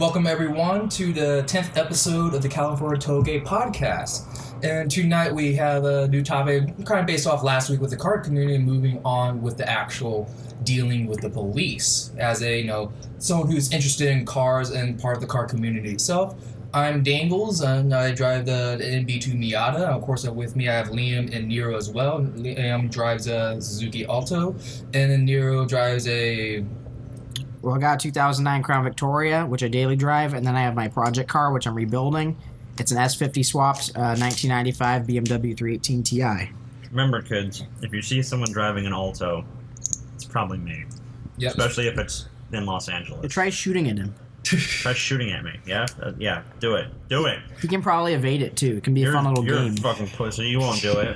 Welcome everyone to the 10th episode of the California Touge podcast. And tonight we have a new topic kind of based off last week with the car community, moving on with the actual dealing with the police. As someone who's interested in cars and part of the car community itself, I'm Dangles and I drive the NB2 Miata. Of course, with me I have Liam and Nero as well. Liam drives a Suzuki Alto, and then Nero drives a... Well, I got a 2009 Crown Victoria, which I daily drive, and then I have my project car, which I'm rebuilding. It's an S50 swapped 1995 BMW 318 Ti. Remember, kids, if you see someone driving an Alto, it's probably me. Yep. Especially if it's in Los Angeles. Try shooting at him. Try shooting at me, yeah? Yeah, do it. Do it. He can probably evade it, too. It can be a fun little you're game. You're a fucking pussy. You won't do it.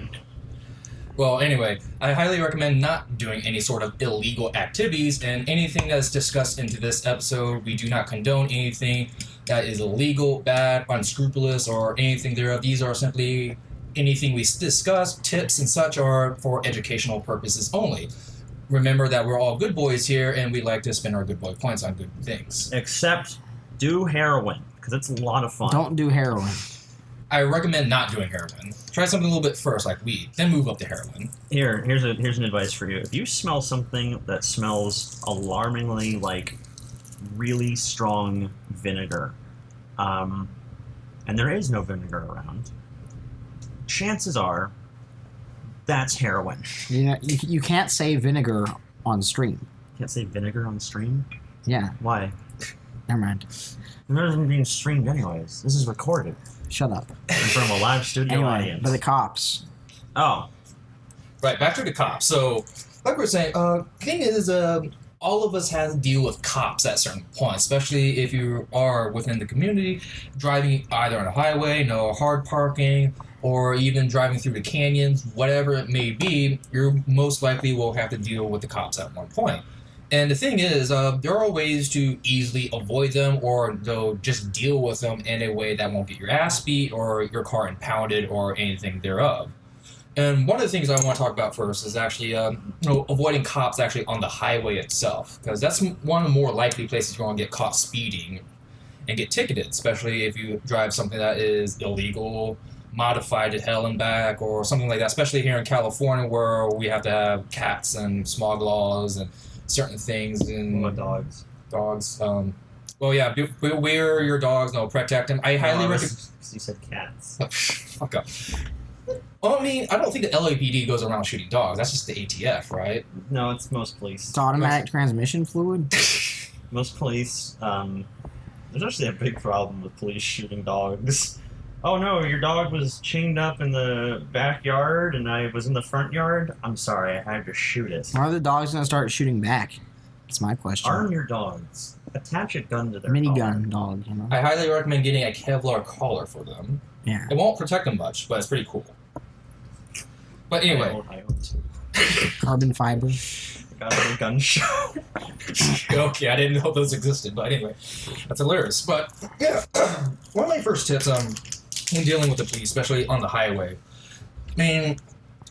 Well, anyway, I highly recommend not doing any sort of illegal activities, and anything that's discussed into this episode, we do not condone anything that is illegal, bad, unscrupulous, or anything thereof. These are simply anything we discuss, tips and such are for educational purposes only. Remember that we're all good boys here, and we like to spend our good boy points on good things. Except do heroin, because it's a lot of fun. Don't do heroin. I recommend not doing heroin. Try something a little bit first, like weed, then move up to heroin. Here's an advice for you. If you smell something that smells alarmingly like really strong vinegar, and there is no vinegar around, chances are that's heroin. You can't say vinegar on stream. Can't say vinegar on stream? Yeah. Why? Never mind. It isn't being streamed anyways. This is recorded. Shut up. In front of a live studio Anyway, audience. but the cops. Oh. Right, back to the cops. So, like we were saying, thing is, all of us have to deal with cops at certain points, especially if you are within the community, driving either on a highway, hard parking, or even driving through the canyons, whatever it may be, you most likely will have to deal with the cops at one point. And the thing is, there are ways to easily avoid them, or just deal with them in a way that won't get your ass beat or your car impounded or anything thereof. And one of the things I want to talk about first is actually avoiding cops actually on the highway itself, because that's one of the more likely places you're going to get caught speeding and get ticketed, especially if you drive something that is illegal, modified to hell and back, or something like that, especially here in California where we have to have cats and smog laws and certain things. And what dogs? Dogs. Well, yeah, beware your dogs, protect them. I highly recommend... You said cats. Fuck up. Well, I mean, I don't think the LAPD goes around shooting dogs. That's just the ATF, right? No, it's most police. It's automatic transmission fluid. Most police, there's actually a big problem with police shooting dogs. Oh no, your dog was chained up in the backyard and I was in the front yard? I'm sorry, I had to shoot it. Are the dogs going to start shooting back? That's my question. Arm your dogs. Attach a gun to their collar. Minigun dog, I highly recommend getting a Kevlar collar for them. Yeah. It won't protect them much, but it's pretty cool. But anyway. I own two. Carbon fiber. Got a gun shot. Okay, I didn't know those existed, but anyway. That's hilarious. But, yeah, one of my first tips in dealing with the police, especially on the highway, I mean,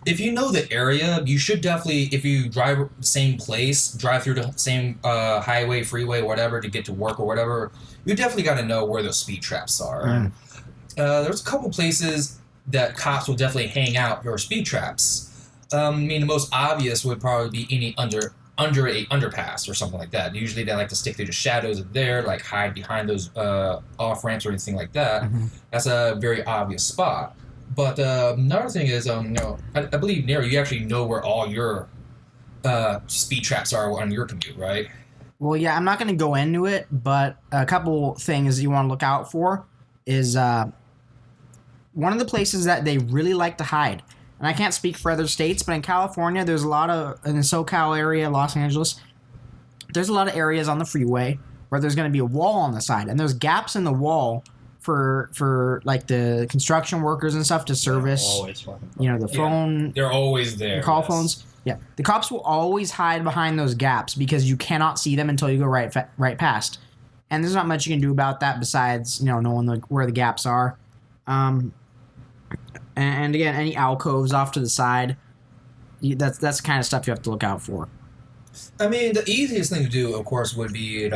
if you know the area, you should definitely, if you drive the same place, drive through the same highway, freeway, whatever, to get to work or whatever, you definitely got to know where those speed traps are. There's a couple places that cops will definitely hang out your speed traps. I mean, the most obvious would probably be any under a underpass or something like that. Usually they like to stick through the shadows of there, like hide behind those off-ramps or anything like that. Mm-hmm. That's a very obvious spot. But another thing is, I believe, Nero, you actually know where all your speed traps are on your commute, right? Well, yeah, I'm not going to go into it, but a couple things you want to look out for is one of the places that they really like to hide. And I can't speak for other states, but in California, there's a lot of, in the SoCal area, Los Angeles, there's a lot of areas on the freeway where there's going to be a wall on the side. And there's gaps in the wall for like the construction workers and stuff to service, the phone. They're always there. The call phones. Yeah. The cops will always hide behind those gaps because you cannot see them until you go right past. And there's not much you can do about that besides, knowing where the gaps are. And again, any alcoves off to the side, that's the kind of stuff you have to look out for. I mean, the easiest thing to do, of course, would be,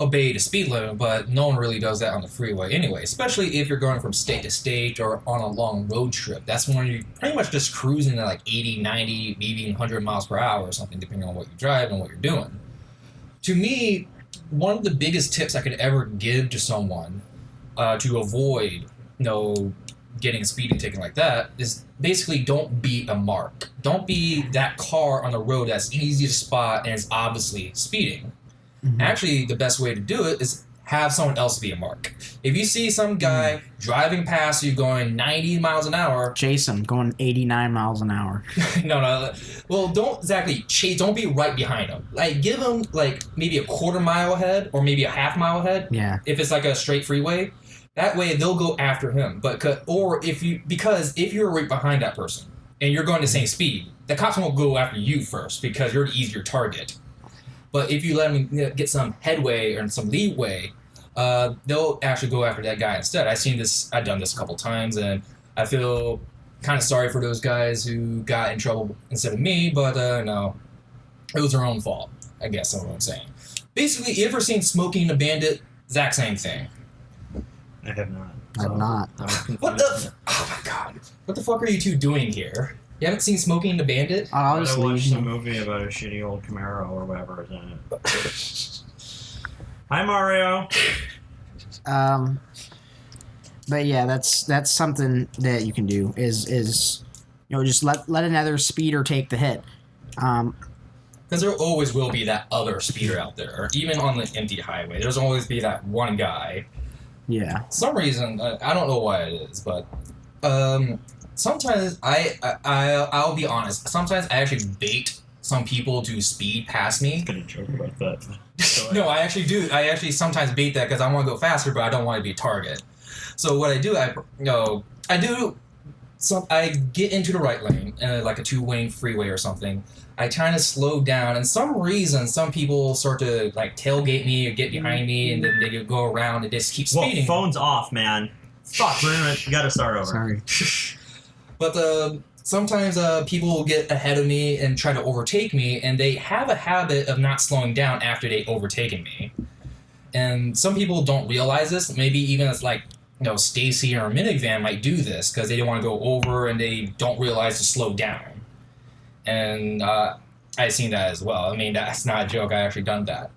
obey the speed limit, but no one really does that on the freeway anyway, especially if you're going from state to state or on a long road trip. That's when you're pretty much just cruising at like 80, 90, maybe 100 miles per hour or something, depending on what you drive and what you're doing. To me, one of the biggest tips I could ever give to someone to avoid, getting a speeding ticket like that is basically don't be a mark. Don't be that car on the road that's easy to spot and is obviously speeding. Mm-hmm. Actually, the best way to do it is have someone else be a mark. If you see some guy driving past you going 90 miles an hour... Chase him, going 89 miles an hour. No. Well, don't exactly chase. Don't be right behind him. Like, give him, like, maybe a quarter mile ahead or maybe a half mile ahead. Yeah. If it's like a straight freeway. That way, they'll go after him. Because if you're right behind that person and you're going the same speed, the cops won't go after you first because you're the easier target. But if you let them get some headway or some leeway, they'll actually go after that guy instead. I've done this a couple times, and I feel kind of sorry for those guys who got in trouble instead of me, but no, it was their own fault, I guess that's what I'm saying. Basically, you ever seen Smoking the Bandit? Exact same thing. I have not. I have not. What the? Oh my god! What the fuck are you two doing here? You haven't seen Smoking the Bandit? I'll I just watched leave a him. movie about a shitty old Camaro or whatever is in it. Hi, Mario. But yeah, that's something that you can do is just let another speeder take the hit. Because there always will be that other speeder out there, even on the empty highway. There's always be that one guy. Yeah. For some reason, I don't know why it is, but sometimes I'll be honest. Sometimes I actually bait some people to speed past me. I'm gonna joke about that. No, I actually do. I actually sometimes bait that because I want to go faster, but I don't want to be a target. So what I do, I get into the right lane, like a 2-lane freeway or something. I kind of slow down, and some reason, some people start to like tailgate me or get behind me, and then they go around and just keep speeding. Well, phone's off, man. Fuck, you gotta start over. Sorry. But sometimes people will get ahead of me and try to overtake me, and they have a habit of not slowing down after they overtaken me. And some people don't realize this. Maybe even it's like, Stacy or a minivan might do this because they don't want to go over and they don't realize to slow down. And I've seen that as well. I mean, that's not a joke. I actually done that.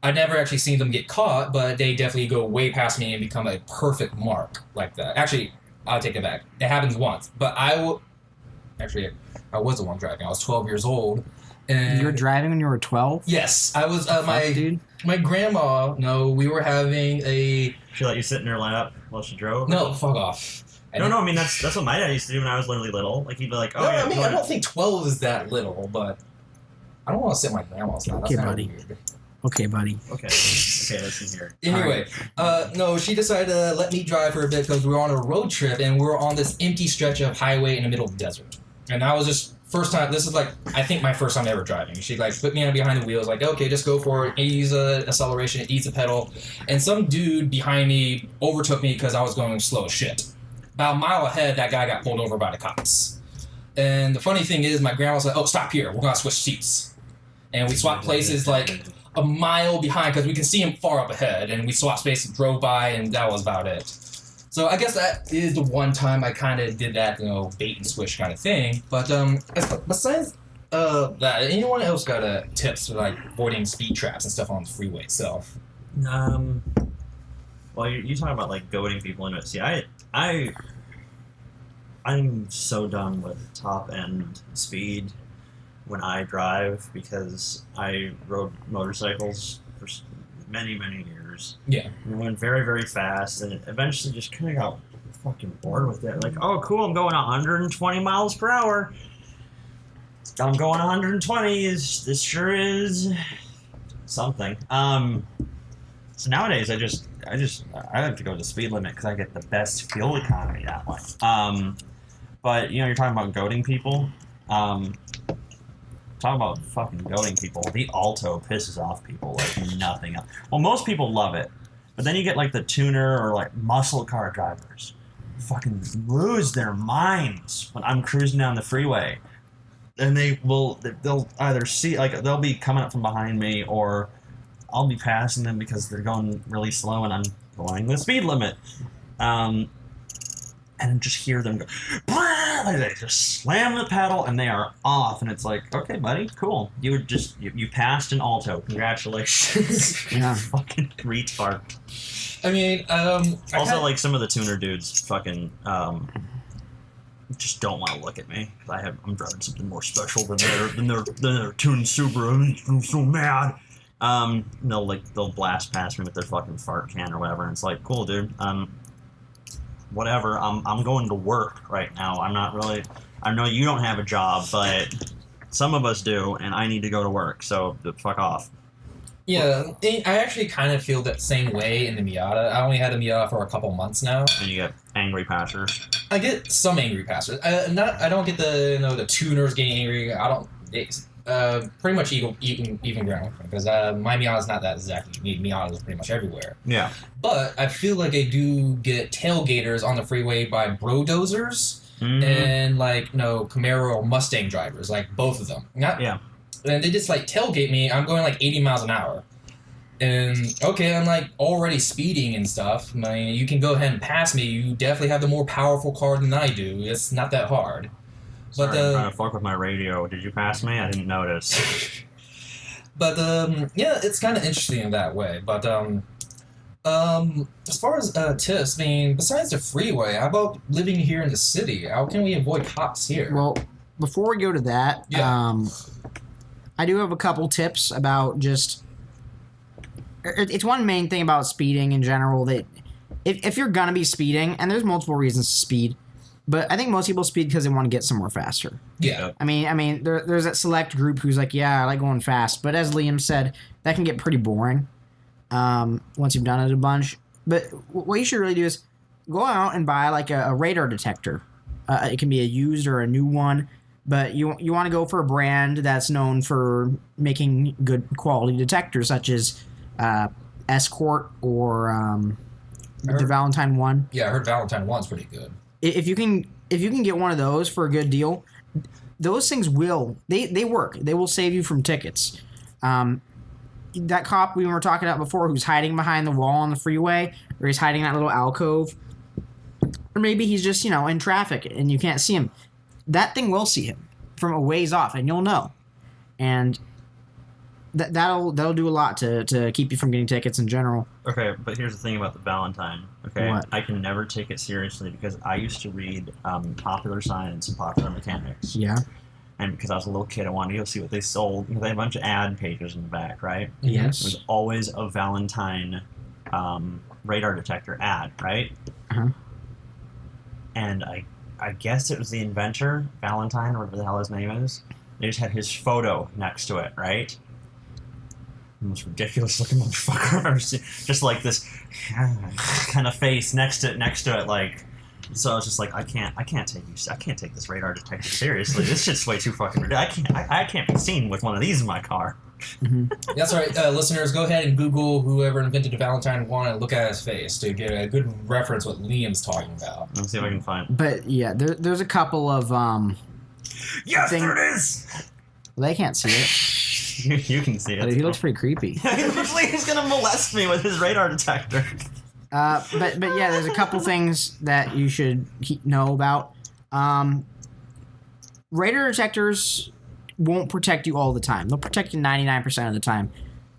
I've never actually seen them get caught, but they definitely go way past me and become a perfect mark like that. Actually, I'll take it back. It happens once. But I was the one driving. I was 12 years old. And You were driving when you were 12? Yes. I was, Dude. my grandma, we were having a... She let you sit in her lap while she drove? No, fuck off. No, I mean, that's what my dad used to do when I was literally little. Like, he'd be like, oh, No, yeah, I mean, go I ahead. don't think 12 is that little, but I don't want to sit in my grandma's lap. That's Okay, kinda buddy. weird. Okay, buddy. Okay, listen here. Anyway, no, she decided to let me drive for a bit because we were on a road trip and we were on this empty stretch of highway in the middle of the desert. And I was just, first time, this is like, I think my first time ever driving. She like put me on behind the wheels, like, okay, just go for it, ease acceleration, ease the pedal. And some dude behind me overtook me because I was going slow as shit. About a mile ahead, that guy got pulled over by the cops. And the funny thing is, my grandma was like, oh, stop here, we're gonna switch seats. And we swapped places like a mile behind because we can see him far up ahead, and we swapped spaces, drove by, and that was about it. So I guess that is the one time I kind of did that, bait and switch kind of thing. But besides that, anyone else got tips for like avoiding speed traps and stuff on the freeway itself? Well, you talking about like goading people into it. See, I'm so done with top end speed when I drive because I rode motorcycles for many years. Yeah. And went very, very fast, and eventually just kind of got fucking bored with it. Like, oh, cool, I'm going 120 miles per hour. I'm going 120. This sure is something. So nowadays, I like to go the speed limit because I get the best fuel economy that way. But you're talking about goading people. Talk about fucking goading people. The Alto pisses off people like nothing else. Well, most people love it, but then you get like the tuner or like muscle car drivers, fucking lose their minds when I'm cruising down the freeway, and they'll either see like they'll be coming up from behind me or I'll be passing them because they're going really slow and I'm going the speed limit. And just hear them go, like they just slam the pedal and they are off, and it's like, okay, buddy, cool. You passed an alto. Congratulations. Yeah. Fucking retard. I mean, Also, like some of the tuner dudes, fucking just don't want to look at me because I'm driving something more special than their tuned Subaru. I'm so mad. They'll blast past me with their fucking fart can or whatever, and it's like, cool, dude. Whatever. I'm going to work right now. I'm not really. I know you don't have a job, but some of us do, and I need to go to work. So fuck off. Yeah, I actually kind of feel that same way in the Miata. I only had a Miata for a couple months now. And you get angry passers. I get some angry passers. I don't get the tuners getting angry. I don't. It's, pretty much even ground because my Miata is not that exactly unique. Miata is pretty much everywhere. Yeah. But I feel like I do get tailgaters on the freeway by bro-dozers and Camaro or Mustang drivers, like both of them. Yeah. And they just like tailgate me. I'm going like 80 miles an hour. And okay, I'm like already speeding and stuff. I mean, you can go ahead and pass me. You definitely have the more powerful car than I do. It's not that hard. Sorry, I'm trying to fuck with my radio. Did you pass me? I didn't notice. But yeah, it's kind of interesting in that way. But as far as tips, I mean, besides the freeway, how about living here in the city? How can we avoid cops here? Well, before we go to that, I do have a couple tips about just. It's one main thing about speeding in general that if you're gonna be speeding, and there's multiple reasons to speed. But I think most people speed because they want to get somewhere faster. Yeah. I mean, there's that select group who's like, yeah, I like going fast. But as Liam said, that can get pretty boring once you've done it a bunch. But what you should really do is go out and buy like a radar detector. It can be a used or a new one. But you want to go for a brand that's known for making good quality detectors, such as Escort or the Valentine one. Yeah, I heard Valentine 1's pretty good. If you can get one of those for a good deal, those things they work. They will save you from tickets. That cop we were talking about before, who's hiding behind the wall on the freeway, or he's hiding in that little alcove, or maybe he's just in traffic and you can't see him. That thing will see him from a ways off, and you'll know. And that'll do a lot to keep you from getting tickets in general. Okay, but here's the thing about the Valentine. Okay, What? I can never take it seriously because I used to read Popular Science and Popular Mechanics. Yeah. And because I was a little kid, I wanted to go see what they sold. They had a bunch of ad pages in the back, right? Yes. There was always a Valentine radar detector ad, right? Uh-huh. And I guess it was the inventor, Valentine, or whatever the hell his name is. They just had his photo next to it, right? The most ridiculous looking motherfucker I've ever seen. Just like this kind of face next to it, like. So I was just like, I can't take this radar detector seriously. This shit's way too fucking ridiculous. I can't be seen with one of these in my car. Mm-hmm. That's right, listeners. Go ahead and Google whoever invented the Valentine 1 and look at his face to get a good reference what Liam's talking about. Let's see if I can find. But yeah, there's a couple of Yes, thing- there it is. Well, they can't see it. You can see it. But he looks pretty creepy. He's gonna molest me with his radar detector. But yeah, there's a couple things that you should know about. Radar detectors won't protect you all the time. They'll protect you 99% of the time.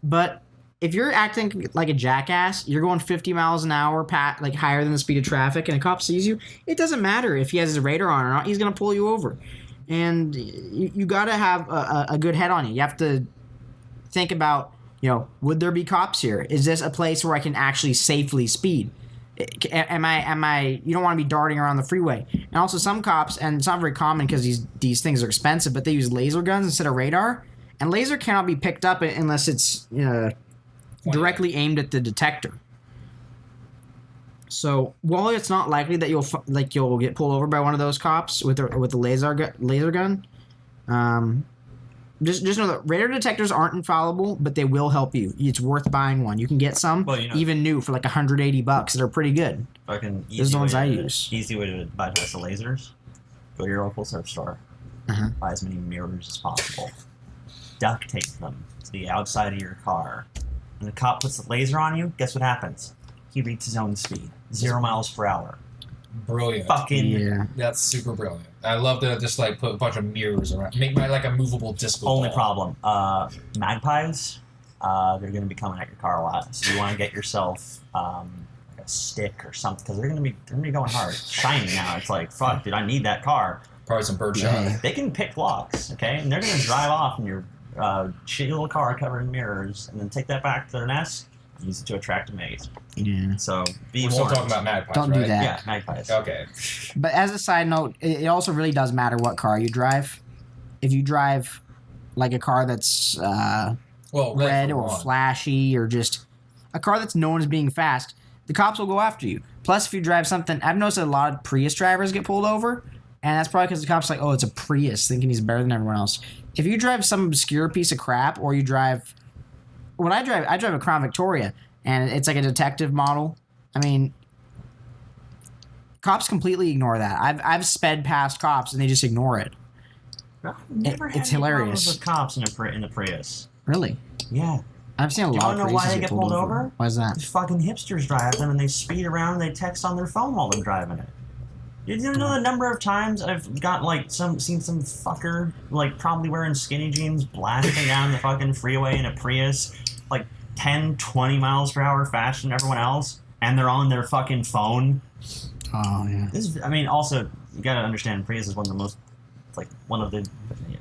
But if you're acting like a jackass, you're going 50 miles an hour, like higher than the speed of traffic, and a cop sees you, it doesn't matter if he has his radar on or not. He's gonna pull you over. And you got to have a good head on you. You have to think about, would there be cops here? Is this a place where I can actually safely speed? Am I? You don't want to be darting around the freeway. And also some cops, and it's not very common because these things are expensive, but they use laser guns instead of radar. And laser cannot be picked up unless it's directly aimed at the detector. So while it's not likely that you'll get pulled over by one of those cops with a laser gun, just know that radar detectors aren't infallible, but they will help you. It's worth buying one. You can get some even new for like $180. They're pretty good. Those are the ones I use. Easy way to bypass the lasers. Go to your local surf store. Uh-huh. Buy as many mirrors as possible. Duct tape them to the outside of your car. and the cop puts the laser on you, guess what happens? He reads his own speed. 0 miles per hour. Brilliant. Fucking... Yeah. That's super brilliant. I love to just like put a bunch of mirrors around. Make my like a movable disco Only ball. problem, magpies, they're going to be coming at your car a lot. So you want to get yourself like a stick or something, because they're going to be going hard. It's shiny now. It's like, fuck, dude, I need that car. Probably some birdshot. Yeah. They can pick locks, okay? And they're going to drive off in your shitty little car covered in mirrors, and then take that back to their nest, use it to attract a mate. Yeah. So be We're still warned. talking about magpies, Don't do right? that. Yeah, magpies. Okay. But as a side note, it also really does matter what car you drive. If you drive like a car that's Well, red for or one. flashy, or just a car that's known as being fast, the cops will go after you. Plus, if you drive something, I've noticed that a lot of Prius drivers get pulled over, and that's probably because the cops are like, oh, it's a Prius, thinking he's better than everyone else. If you drive some obscure piece of crap, or you drive, when I drive a Crown Victoria, and it's like a detective model. I mean, cops completely ignore that. I've sped past cops and they just ignore it. I've never had It's any problems hilarious. with cops in the Prius. Really? Yeah. I've seen a Do you lot wanna of know why Priuses they get pulled over? Why is that? These fucking hipsters drive them and they speed around and they text on their phone while they're driving it. You know the number of times I've got seen some fucker probably wearing skinny jeans blasting down the fucking freeway in a Prius 10, 20 miles per hour faster than everyone else, and they're on their fucking phone. Oh, yeah. Also, you gotta understand, Prius is one of the most,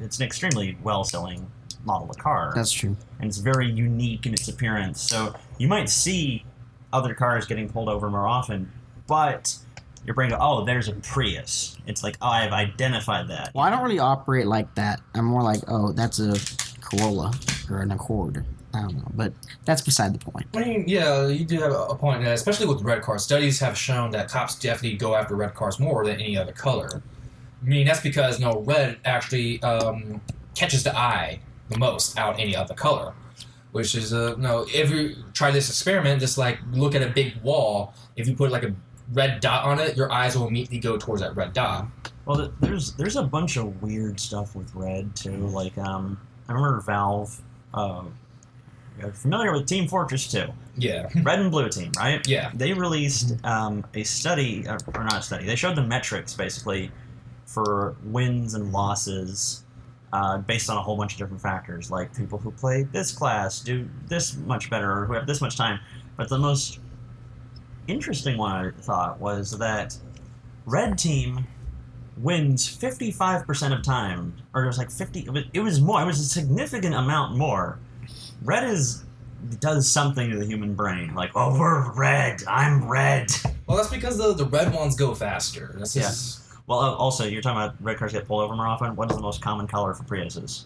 it's an extremely well-selling model of car. That's true. And it's very unique in its appearance. So you might see other cars getting pulled over more often, but your brain goes, oh, there's a Prius. It's like, oh, I've identified that. Well, I don't really operate like that. I'm more like, oh, that's a Corolla or an Accord. I don't know, but that's beside the point. I mean, yeah, you do have a point, and especially with red cars. Studies have shown that cops definitely go after red cars more than any other color. I mean, that's because red actually catches the eye the most out of any other color. Which is, if you try this experiment, just look at a big wall. If you put a red dot on it, your eyes will immediately go towards that red dot. Well, there's a bunch of weird stuff with red too. I remember Valve. You're familiar with Team Fortress 2? Yeah. Red and Blue Team, right? Yeah. They released a study, or not a study. They showed the metrics basically for wins and losses based on a whole bunch of different factors, like people who play this class do this much better, or who have this much time. But the most interesting one, I thought, was that Red Team wins 55% of time, or it was 50. It was more. It was a significant amount more. Red does something to the human brain. Oh, we're red. I'm red. Well, that's because the red ones go faster. That's just... Well, also, you're talking about red cars get pulled over more often. What is the most common color for Priuses?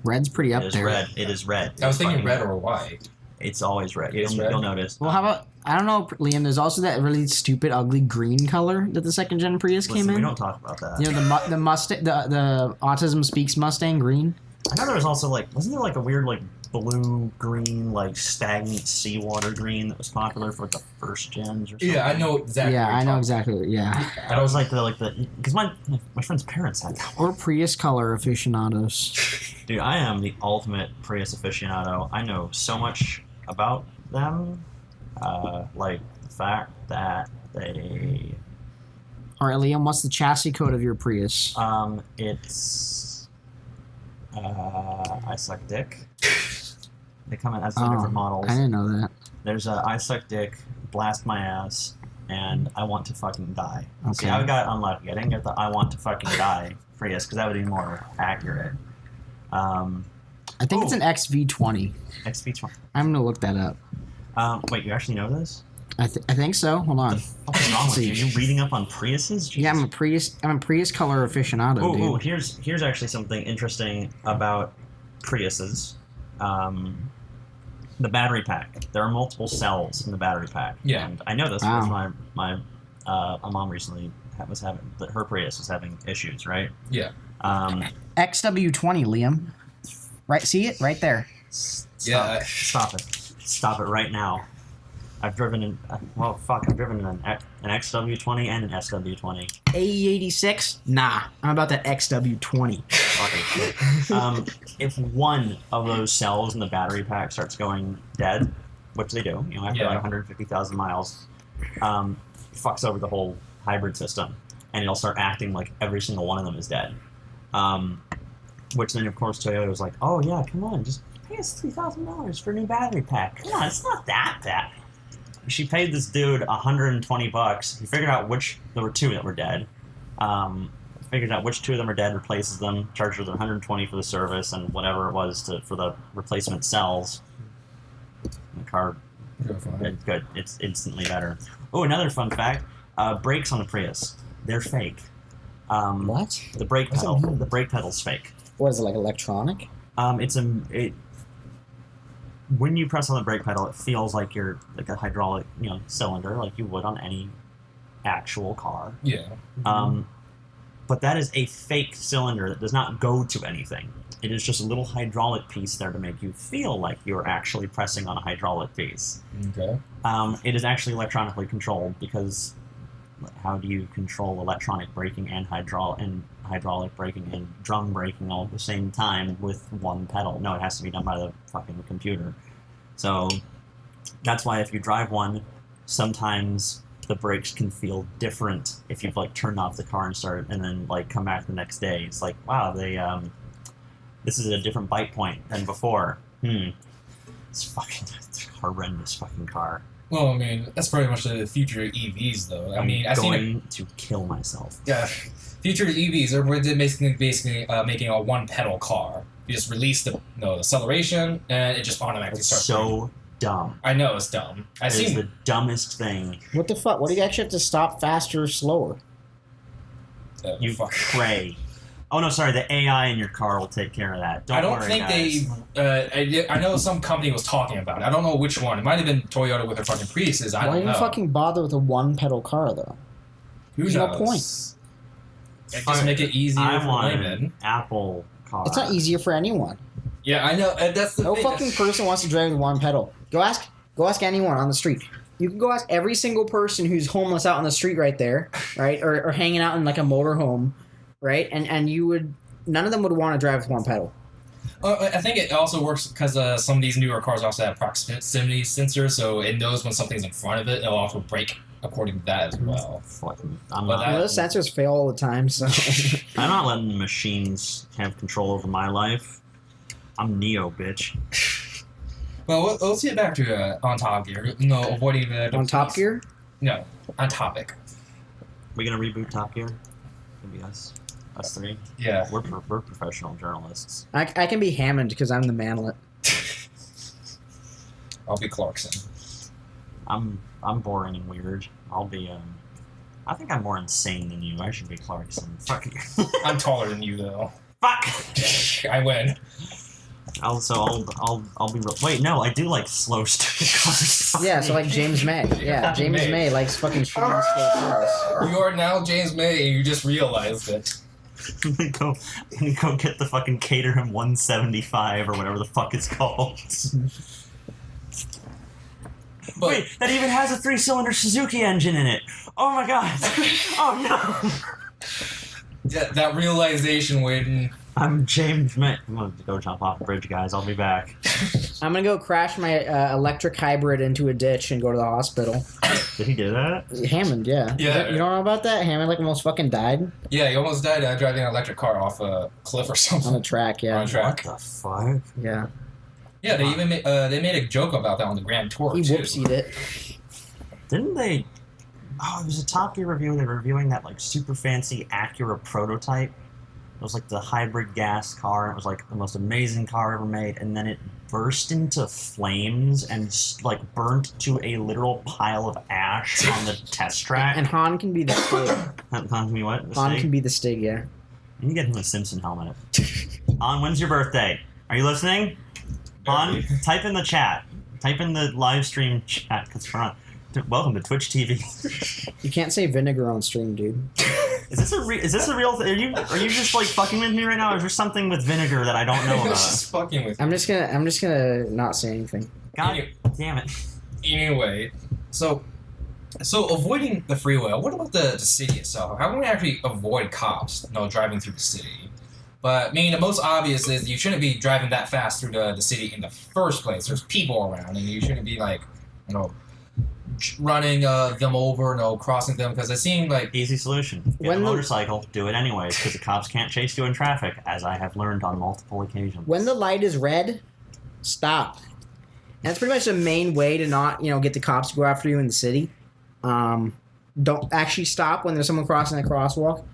Red's pretty up It is there. red. It is red. I was It's thinking fucking red or white. It's always red. It's You'll, red? you'll notice. Well, how about, I don't know, Liam, there's also that really stupid, ugly green color that the second gen Prius came Listen, in. we don't talk about that. You know, the Mustang, the Autism Speaks Mustang green? I know there was also wasn't there a weird blue green stagnant seawater green that was popular for the first gens or something? Yeah, I know exactly. Yeah, what you're I know talking exactly. Yeah. That was because my friend's parents had that. Or Prius color aficionados. Dude, I am the ultimate Prius aficionado. I know so much about them. The fact that they... All right, Liam, what's the chassis code of your Prius? It's... I Suck Dick. They come in as different models. I didn't know that. There's a I Suck Dick, Blast My Ass, and I Want to Fucking Die. Okay. See, I got unlucky. I didn't get the I Want to Fucking Die Prius, because that would be more accurate. I think it's an XV20. XV20. I'm gonna look that up. Wait, you actually know this? I think so. Hold on. What's wrong with you? See. Are you reading up on Priuses? Jesus. Yeah, I'm a Prius color aficionado, dude. Ooh, here's actually something interesting about Priuses. The battery pack. There are multiple cells in the battery pack. Yeah. And I know this Wow. because my mom recently was having her Prius was having issues, right? Yeah. XW20, Liam. Right, see it right there. Yeah. Stop it. Stop it right now. I've driven I've driven an XW20 and an SW20. AE86? Nah, I'm about that XW20. If one of those cells in the battery pack starts going dead, which they do, after like 150,000 miles, fucks over the whole hybrid system, and it'll start acting like every single one of them is dead. Which then, of course, Toyota was like, "Oh yeah, come on, just pay us $3,000 for a new battery pack. Come on, it's not that bad." She paid this dude $120. He figured out there were two that were dead. Figured out which two of them are dead, replaces them, charges her $120 for the service and whatever it was for the replacement cells. The car, good. It's instantly better. Oh, another fun fact: brakes on the Prius, they're fake. What? The brake pedal. The brake pedal's fake. What is it, like electronic? When you press on the brake pedal, it feels like you're like a hydraulic, cylinder, like you would on any actual car. Yeah. But that is a fake cylinder that does not go to anything. It is just a little hydraulic piece there to make you feel like you're actually pressing on a hydraulic piece. Okay. It is actually electronically controlled because how do you control electronic braking and hydraulic braking and drum braking all at the same time with one pedal? No, it has to be done by the fucking computer. So that's why if you drive one, sometimes the brakes can feel different if you've like turned off the car and then like come back the next day. It's like, wow, this is a different bite point than before. It's fucking horrendous fucking car. Well, I mean, that's pretty much the future of EVs, though. I mean, I've going to kill myself. Yeah, future EVs are basically making a one-pedal car. You just release the acceleration, and it just automatically starts. So dumb. I know it's dumb. It's the dumbest thing. What the fuck? What do you actually have to stop faster or slower? You pray. Oh no, sorry. The AI in your car will take care of that. I don't think guys. I know some company was talking about it. I don't know which one. It might have been Toyota with their fucking Priuses. I don't know. Why even fucking bother with a one-pedal car though? There's no point. Just make it easier for laymen. Apple car. It's not easier for anyone. Yeah, I know. That's the no thing. Fucking person wants to drive with one pedal. Go ask anyone on the street. You can go ask every single person who's homeless out on the street right there, right, or hanging out in like a motorhome, right, and none of them would want to drive with one pedal. I think it also works because some of these newer cars also have proximity sensors, so it knows when something's in front of it. It'll also brake according to that as well. Those sensors fail all the time, so I'm not letting the machines have control over my life. I'm Neo, bitch. Well, let's get back to on Top Gear. No, avoiding the... On Top Gear? No, on topic. We gonna reboot Top Gear? Maybe us three? Yeah. We're professional journalists. I can be Hammond because I'm the manlet. I'll be Clarkson. I'm boring and weird. I'll be I think I'm more insane than you. I should be Clarkson. Fuck you. I'm taller than you though. Fuck. I win. I'll be real. Wait, no, I do like slow stupid cars. Yeah, so like James May. Yeah, James May likes fucking shooting slow cars. You are now James May, and you just realized it. go get the fucking Caterham 175 or whatever the fuck it's called. But, wait, that even has a 3-cylinder Suzuki engine in it. Oh my god. Oh no. Yeah, that realization waiting. I'm James May. I'm gonna go jump off the bridge, guys. I'll be back. I'm gonna go crash my electric hybrid into a ditch and go to the hospital. Did he do that? Hammond, yeah. Yeah. You don't know about that? Hammond almost fucking died? Yeah, he almost died driving an electric car off a cliff or something. On the track, yeah. On a track. What the fuck? Yeah. Yeah, they even they made a joke about that on the Grand Tour, He too. whoopsied it. Didn't they... Oh, it was a Top Gear review. They were reviewing that, like, super fancy Acura prototype. It was, like, the hybrid gas car. It was, like, the most amazing car ever made. And then it burst into flames and, like, burnt to a literal pile of ash on the test track. And Han can be the Stig. Han can be what? Han can be the Stig, yeah. You can get him a Simpson helmet. Han, when's your birthday? Are you listening? Han, type in the chat. Type in the live stream chat, because we're on. Welcome to Twitch TV. You can't say vinegar on stream, dude. Is this a real thing? Are you just like fucking with me right now? Or is there something with vinegar that I don't know about? Just fucking with I'm just gonna not say anything. God damn it. Anyway, so avoiding the freeway. What about the city itself? How can we actually avoid cops? Driving through the city. But I mean, the most obvious is you shouldn't be driving that fast through the city in the first place. There's people around, and you shouldn't be like, you know, running them over, crossing them, because it seemed like Easy solution. Get a motorcycle, do it anyways, because the cops can't chase you in traffic, as I have learned on multiple occasions. When the light is red, stop. And that's pretty much the main way to not, get the cops to go after you in the city. Don't actually stop when there's someone crossing a crosswalk.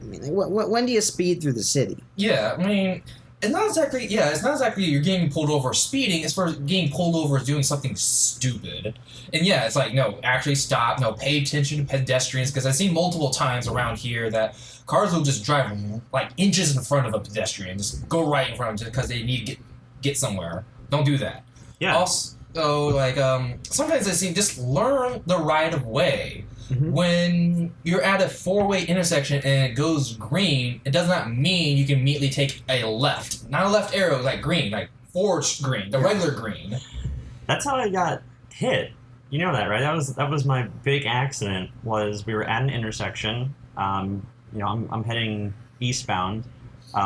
I mean, when do you speed through the city? Yeah, I mean, it's not exactly you're getting pulled over speeding. As far as getting pulled over as doing something stupid. And yeah, it's like, no, actually stop. No, pay attention to pedestrians. Because I've seen multiple times around here that cars will just drive like inches in front of a pedestrian. Just go right in front of them just because they need to get somewhere. Don't do that. Yeah. Also, like, sometimes I see just learn the right of way. Mm-hmm. When you're at a four-way intersection and it goes green, it does not mean you can immediately take a left. Not a left arrow, like green, like forged green, the regular green. That's how I got hit. You know that, right? That was my big accident. Was we were at an intersection. I'm heading eastbound.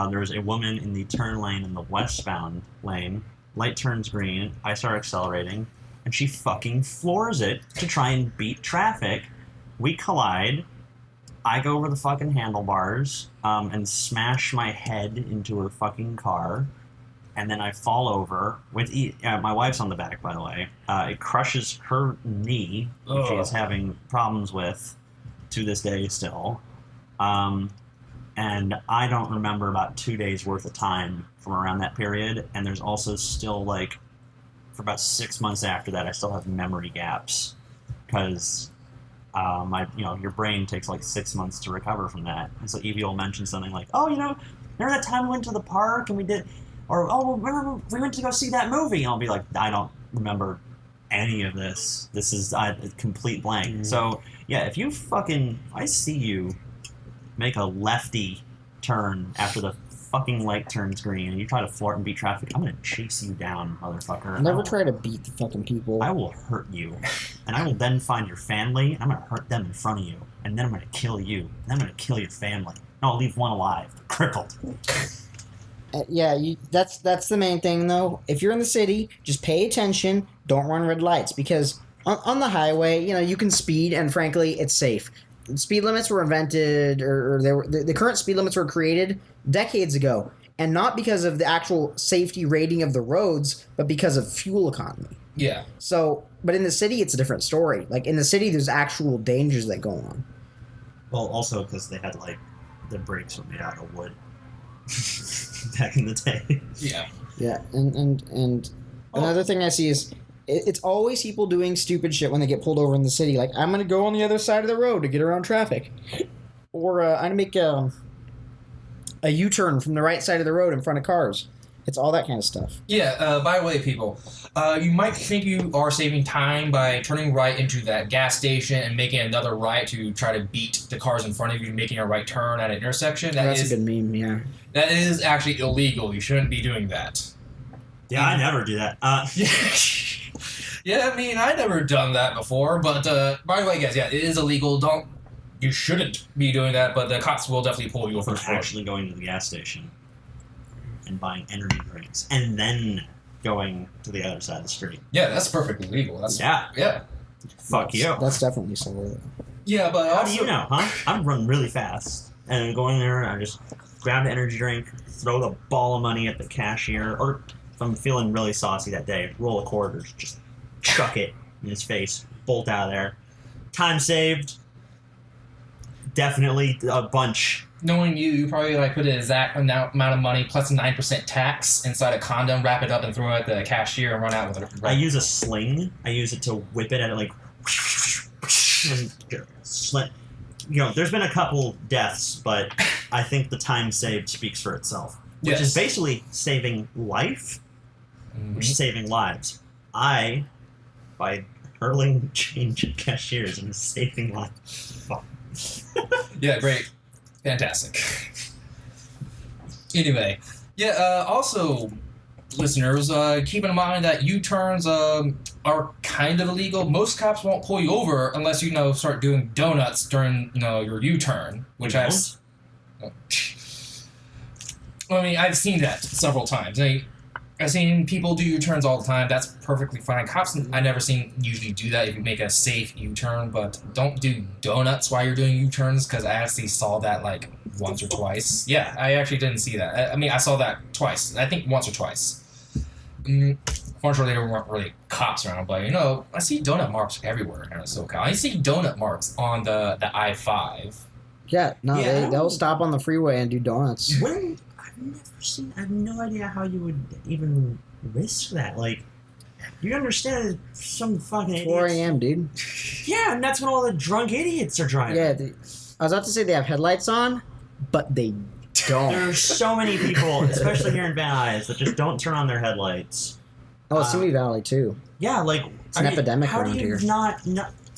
There's a woman in the turn lane in the westbound lane. Light turns green. I start accelerating, and she fucking floors it to try and beat traffic. We collide. I go over the fucking handlebars and smash my head into her fucking car. And then I fall over with my wife's on the back, by the way. It crushes her knee, which she is having problems with to this day still. And I don't remember about 2 days worth of time from around that period. And there's also still for about 6 months after that, I still have memory gaps because your brain takes 6 months to recover from that. And so Evie will mention something like, oh, remember that time we went to the park and we did, or, oh, remember we went to go see that movie? And I'll be like, I don't remember any of this. This is a complete blank. Mm-hmm. So, yeah, if I see you make a lefty turn after the fucking light turns green and you try to floor it and beat traffic, I'm gonna chase you down, motherfucker. Never try to beat the fucking people. I will hurt you. And I will then find your family, and I'm gonna hurt them in front of you. And then I'm gonna kill you. And then I'm gonna kill your family. No, I'll leave one alive, crippled. That's the main thing, though. If you're in the city, just pay attention. Don't run red lights, because on the highway, you can speed, and frankly, it's safe. Speed limits were invented, or the current speed limits were created decades ago, and not because of the actual safety rating of the roads, but because of fuel economy. Yeah. So, but in the city, it's a different story. Like, in the city, there's actual dangers that go on. Well, also because they had, the brakes were made out of wood back in the day. Yeah. Yeah, and another thing I see is it's always people doing stupid shit when they get pulled over in the city. Like, I'm going to go on the other side of the road to get around traffic. Or I'm going to make a U-turn from the right side of the road in front of cars. It's all that kind of stuff. Yeah, by the way, people, you might think you are saving time by turning right into that gas station and making another right to try to beat the cars in front of you, making a right turn at an intersection. That's a good meme, yeah. That is actually illegal. You shouldn't be doing that. Yeah, I never do that. Yeah, I mean, I never done that before, but by the way, guys, yeah, it is illegal. You shouldn't be doing that, but the cops will definitely pull you over for actually going to the gas station and buying energy drinks and then going to the other side of the street. Yeah, that's perfectly legal. Yeah. Fuck you. That's definitely so. Yeah, but how do you know, huh? I'm running really fast, and I'm going there. I just grab the energy drink, throw the ball of money at the cashier, or if I'm feeling really saucy that day, roll a quarters, just chuck it in his face, bolt out of there. Time saved. Definitely a bunch. Knowing you probably put an exact amount of money plus a 9% tax inside a condom, wrap it up, and throw it at the cashier and run out with it. I use a sling. I use it to whip it at it and slit. There's been a couple deaths, but I think the time saved speaks for itself. Which is basically saving life, which is saving lives. By hurling change at cashiers and saving lives. Fuck. Yeah, great. Fantastic. Anyway, also, listeners, keep in mind that U-turns are kind of illegal. Most cops won't pull you over unless you start doing donuts during your U-turn, which I mean, I've seen that several times. I've seen people do U-turns all the time. That's perfectly fine. Cops, I never seen usually do that if you make a safe U-turn, but don't do donuts while you're doing U-turns, because I actually saw that like once or twice. Yeah, I actually didn't see that. I mean, I saw that twice. I think once or twice. Fortunately, there weren't really cops around, but I see donut marks everywhere in SoCal. I see donut marks on the I-5. Yeah, no, Yeah. they'll stop on the freeway and do donuts. I have no idea how you would even risk that. Like, you understand some fucking 4 idiots. a.m., dude. Yeah, and that's when all the drunk idiots are driving. Yeah, I was about to say they have headlights on, but they don't. There's so many people, especially here in Van Nuys, that just don't turn on their headlights. Oh, Simi Valley, too. Yeah, like... It's an epidemic how around do you here. not...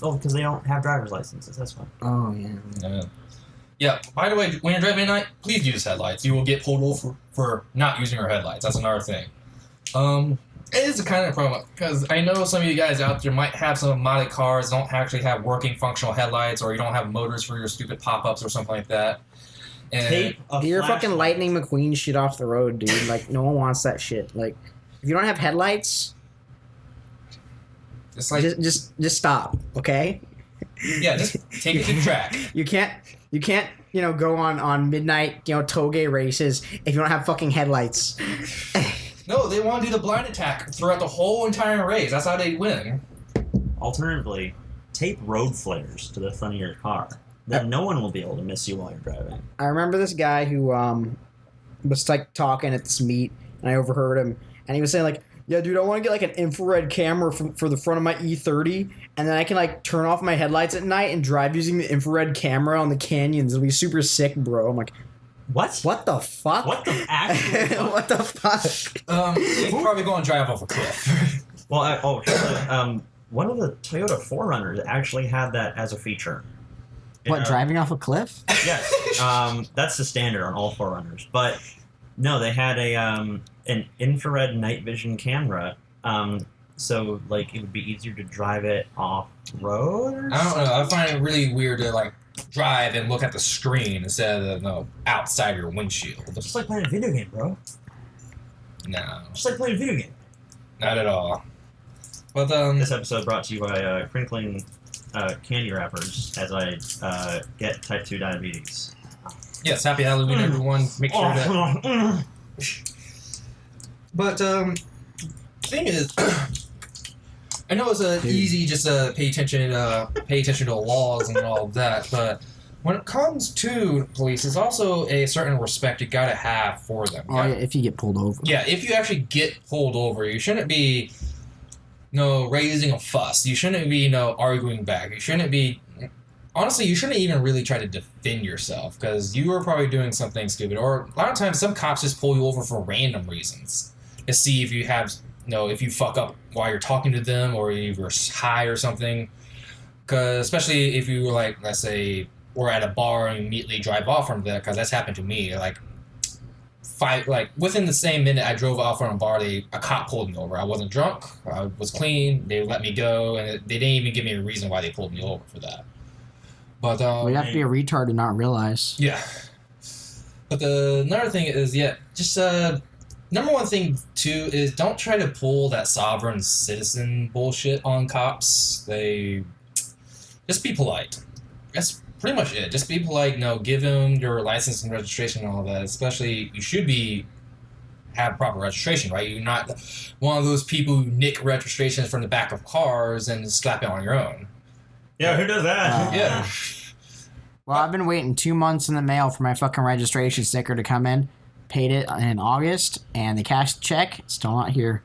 Oh, because they don't have driver's licenses. That's fine. Oh, yeah. Yeah, by the way, when you're driving at night, please use headlights. You will get pulled over for not using your headlights. That's another thing. It is a kind of problem, because I know some of you guys out there might have some modded cars that don't actually have working functional headlights, or you don't have motors for your stupid pop-ups or something like that. And Tape a You're flashlight. fucking Lightning McQueen shit off the road, dude. Like, no one wants that shit. Like, if you don't have headlights, it's like, just stop, okay? yeah, just take it to the track. You can't, go on midnight, Touge races if you don't have fucking headlights. No, they want to do the blind attack throughout the whole entire race. That's how they win. Alternatively, tape road flares to the front of your car. Then no one will be able to miss you while you're driving. I remember this guy who was like talking at this meet, and I overheard him, and he was saying like, "Yeah, dude, I want to get like an infrared camera for the front of my E30, and then I can like turn off my headlights at night and drive using the infrared camera on the canyons. It'll be super sick, bro." I'm like, What? "What the fuck? What the actual fuck? What the fuck?" You're probably going to drive off a cliff. Well, one of the Toyota 4Runners actually had that as a feature. What, driving off a cliff? Yes. That's the standard on all 4Runners. But no, they had an infrared night vision camera. So like it would be easier to drive it off road. I don't know. I find it really weird to like drive and look at the screen instead of outside your windshield. Just like playing a video game, bro. No, Just like playing a video game. not at all. But This episode brought to you by crinkling candy wrappers as I get type 2 diabetes. yes, happy Halloween, everyone. Make sure that. But thing is, I know it's easy just to pay attention to laws and all of that, but when it comes to police, there's also a certain respect you gotta have for them. Oh, yeah, if you get pulled over. Yeah, if you actually get pulled over, you shouldn't be, raising a fuss. You shouldn't be, arguing back. You shouldn't be. Honestly, you shouldn't even really try to defend yourself, because you were probably doing something stupid. Or a lot of times, some cops just pull you over for random reasons to see if you have, if you fuck up while you're talking to them, or if you're high or something. Because especially if you were like, let's say, we're at a bar and immediately drive off from there, because that's happened to me. Within the same minute I drove off from a bar, a cop pulled me over. I wasn't drunk. I was clean. They let me go, and they didn't even give me a reason why they pulled me over for that. But Well, you have to be a retard to not realize. yeah. But another thing is, just number one thing too is don't try to pull that sovereign citizen bullshit on cops. Just be polite. That's pretty much it. Just be polite. Give them your license and registration and all that. Especially, you should have proper registration, right? You're not one of those people who nick registrations from the back of cars and slap it on your own. Yeah, who does that? Yeah. Well, I've been waiting 2 months in the mail for my fucking registration sticker to come in. Paid it in August, and the cash check still not here.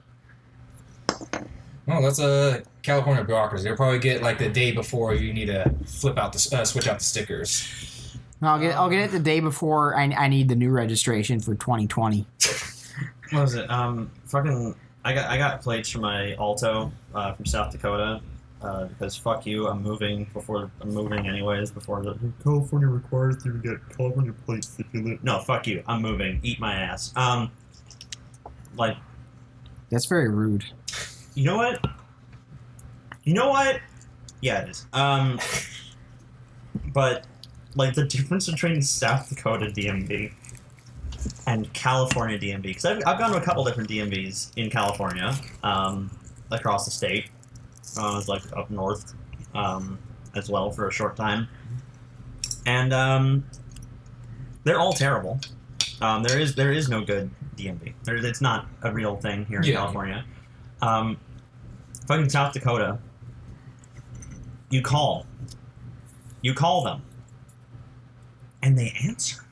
Well, that's a California bureaucracy. They'll probably get the day before you need to switch out the stickers. No, I'll get it the day before I need the new registration for 2020. What was it? I got plates for my Alto from South Dakota because fuck you, I'm moving anyways before the California requires you to get California plates if you live. No, fuck you, I'm moving. Eat my ass. That's very rude. You know what? Yeah, it is. But the difference between South Dakota DMV and California DMV, because I've gone to a couple different DMVs in California, across the state. I was like up north, as well for a short time, and they're all terrible. There is no good DMV. It's not a real thing here in California. Fucking South Dakota. You call them, and they answer.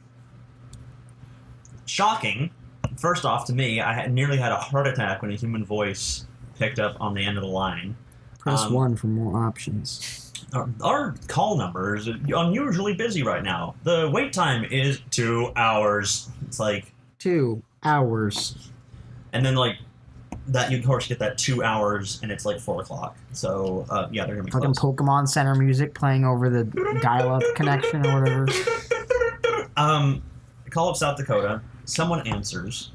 Shocking. First off, to me, I nearly had a heart attack when a human voice picked up on the end of the line. Press 1 for more options. Our call number is unusually busy right now. The wait time is 2 hours. It's like 2 hours. And then like that, you of course get that 2 hours, and it's like 4 o'clock. So yeah, they're gonna be fucking close. Pokemon Center music playing over the dial-up connection or whatever. I call up South Dakota. Someone answers.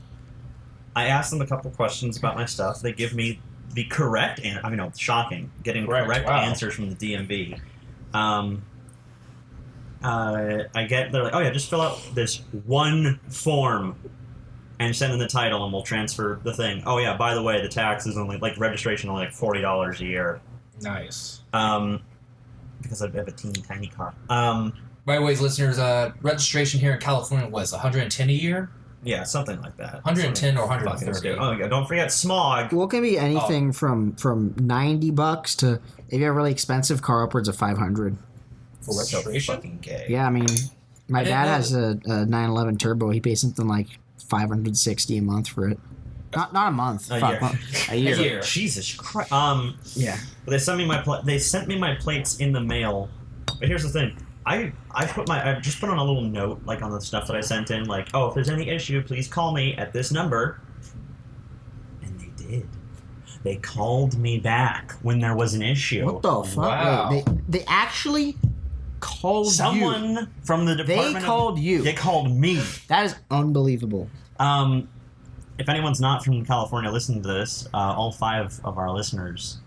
I ask them a couple questions about my stuff. They give me the correct answer. I mean, no, shocking. Getting correct answers from the DMV. They're like, oh yeah, just fill out this one form and send in the title, and we'll transfer the thing. Oh yeah, by the way, the tax is only, like, registration only like $40 a year. Nice. Because I have a teeny tiny car. By the way, listeners, registration here in California was $110 a year. Yeah, something like that. 110 or 130. Oh yeah, don't forget smog. Well, it can be anything from $90 to, if you have a really expensive car, upwards of $500. For registration? Fucking gay. Yeah, I mean, my dad has a 911 Turbo. He pays something like $560 a month for it. Not a month. A year. Jesus Christ. Yeah. But they sent me my plates in the mail. But here's the thing. I just put on a little note, like, on the stuff that I sent in, like, oh, if there's any issue, please call me at this number. And they did. They called me back when there was an issue. What the fuck? Wow. Wait, they actually called Someone from the department. They called you. They called me. That is unbelievable. If anyone's not from California listening to this, all 5 of our listeners,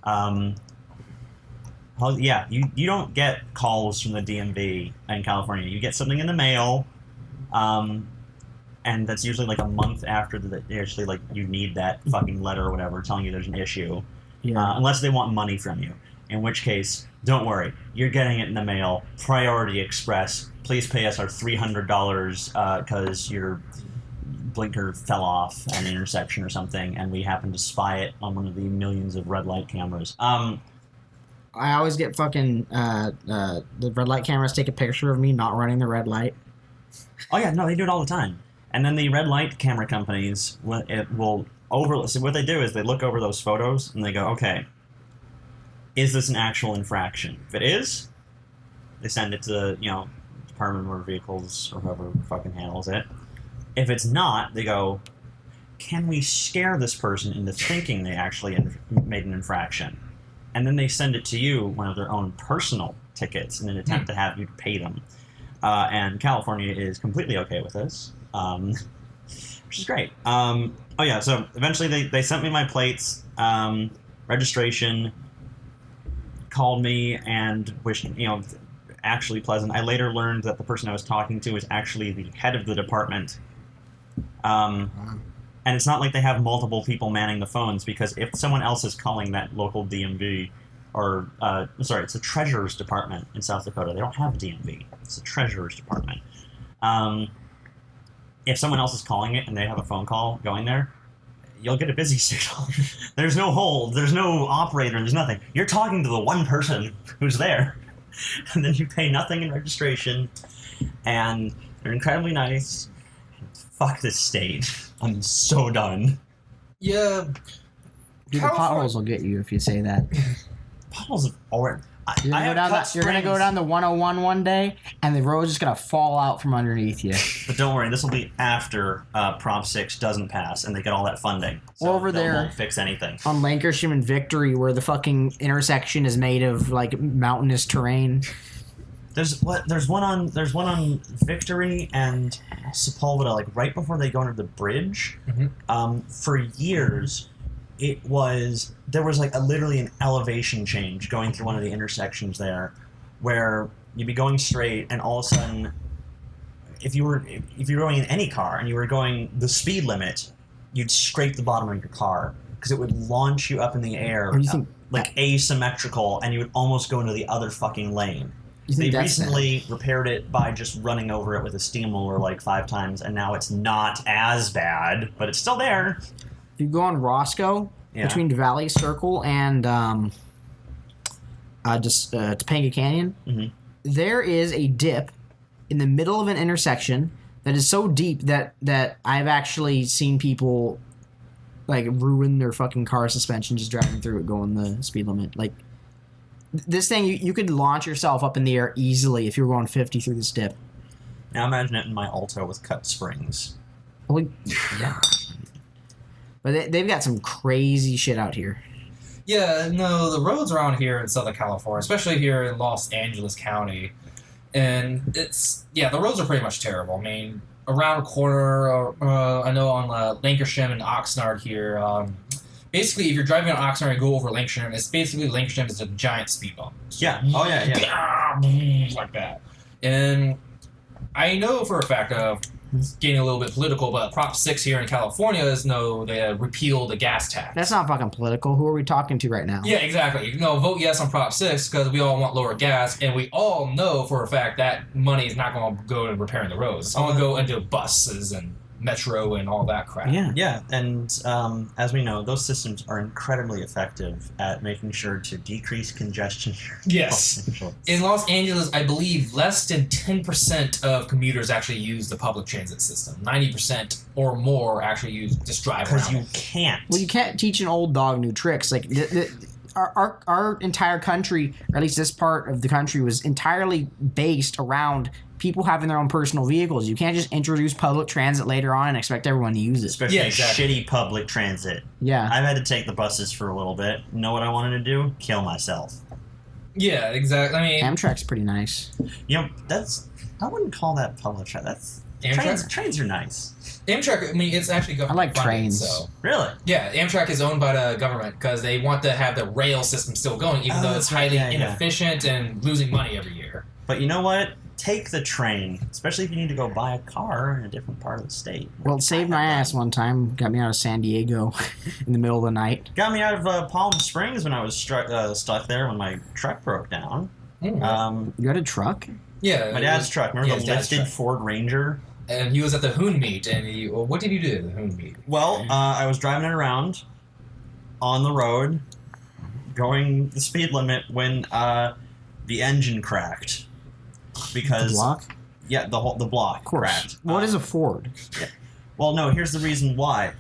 yeah, you don't get calls from the DMV in California. You get something in the mail, and that's usually like a month after actually, like, you need that fucking letter or whatever telling you there's an issue. Yeah. Unless they want money from you, in which case, don't worry, you're getting it in the mail, Priority Express. Please pay us our $300 because your blinker fell off at an intersection or something, and we happen to spy it on one of the millions of red light cameras. I always get fucking the red light cameras take a picture of me not running the red light. Oh yeah, no, they do it all the time. And then the red light camera companies so what they do is they look over those photos and they go, okay, is this an actual infraction? If it is, they send it to, Department of Motor Vehicles or whoever fucking handles it. If it's not, they go, can we scare this person into thinking they actually made an infraction? And then they send it to you, one of their own personal tickets, in an attempt to have you pay them. And California is completely okay with this, which is great. Oh yeah, so eventually they sent me my plates, registration, called me and wished, actually pleasant. I later learned that the person I was talking to is actually the head of the department. And it's not like they have multiple people manning the phones, because if someone else is calling that local DMV, or, it's the Treasurer's Department in South Dakota. They don't have DMV. It's the Treasurer's Department. If someone else is calling it and they have a phone call going there, you'll get a busy signal. There's no hold. There's no operator. There's nothing. You're talking to the one person who's there. And then you pay nothing in registration. And they're incredibly nice. Fuck this state. I'm so done. Yeah. Dude, the potholes will get you if you say that. Potholes have already... You're gonna go down the 101 one day, and the road's just gonna fall out from underneath you. But don't worry, this will be after Prop 6 doesn't pass, and they get all that funding. So over there, won't fix anything. On Lancashire and Victory, where the fucking intersection is made of like mountainous terrain. There's one on Victory and Sepulveda, like right before they go under the bridge. Mm-hmm. For years, there was like literally an elevation change going through one of the intersections there, where you'd be going straight and all of a sudden if you're going in any car and you were going the speed limit, you'd scrape the bottom of your car because it would launch you up in the air, Or you think like asymmetrical, and you would almost go into the other fucking lane. you They think that's recently repaired it by just running over it with a steamroller like 5 times, and now it's not as bad, but it's still there. if you go on Roscoe Yeah. between Valley Circle and Topanga Canyon, Mhm. there is a dip in the middle of an intersection that is so deep that I've actually seen people like ruin their fucking car suspension just driving through it going the speed limit. Like this thing, you could launch yourself up in the air easily if you were going 50 through this dip. Now imagine it in my Alto with cut springs. Well, yeah. But they've got some crazy shit out here. Yeah, no, the roads around here in Southern California, especially here in Los Angeles County, and the roads are pretty much terrible. I mean, around a corner, I know on Lancashire and Oxnard here, basically if you're driving on Oxnard and go over Lancashire, it's basically Lancashire is a giant speed bump. Yeah. Oh, yeah. Like that. And I know for a fact, getting a little bit political, but Prop 6 here in California they repealed the gas tax. That's not fucking political. Who are we talking to right now? Yeah, exactly. No, vote yes on Prop 6 because we all want lower gas, and we all know for a fact that money is not going to go into repairing the roads. It's going to go into buses and metro and all that crap. Yeah. Yeah, and as we know, those systems are incredibly effective at making sure to decrease congestion. Yes. In Los Angeles, I believe less than 10% of commuters actually use the public transit system. 90% or more actually just drive around. Because you can't. Well, you can't teach an old dog new tricks. Like our entire country, or at least this part of the country, was entirely based around people having their own personal vehicles. You can't just introduce public transit later on and expect everyone to use it. Especially shitty public transit. Yeah. I've had to take the buses for a little bit. Know what I wanted to do? Kill myself. Yeah, exactly. I mean, Amtrak's pretty nice. You know, I wouldn't call that public transit. Amtrak? Trains are nice. Amtrak, I mean, it's actually government I like funded, trains. So. Really? Yeah, Amtrak is owned by the government because they want to have the rail system still going, even though it's highly inefficient and losing money every year. But you know what? Take the train, especially if you need to go buy a car in a different part of the state. Well, it saved my ass one time. Got me out of San Diego in the middle of the night. Got me out of Palm Springs when I was stuck there when my truck broke down. Mm. You had a truck? Yeah. My dad's truck. Remember the lifted truck. Ford Ranger? And he was at the Hoon Meet, and what did you do at the Hoon Meet? Well, I was driving it around on the road, going the speed limit when the engine cracked. Because The block? Yeah, the block cracked. What is a Ford? Yeah. Well, no. Here's the reason why.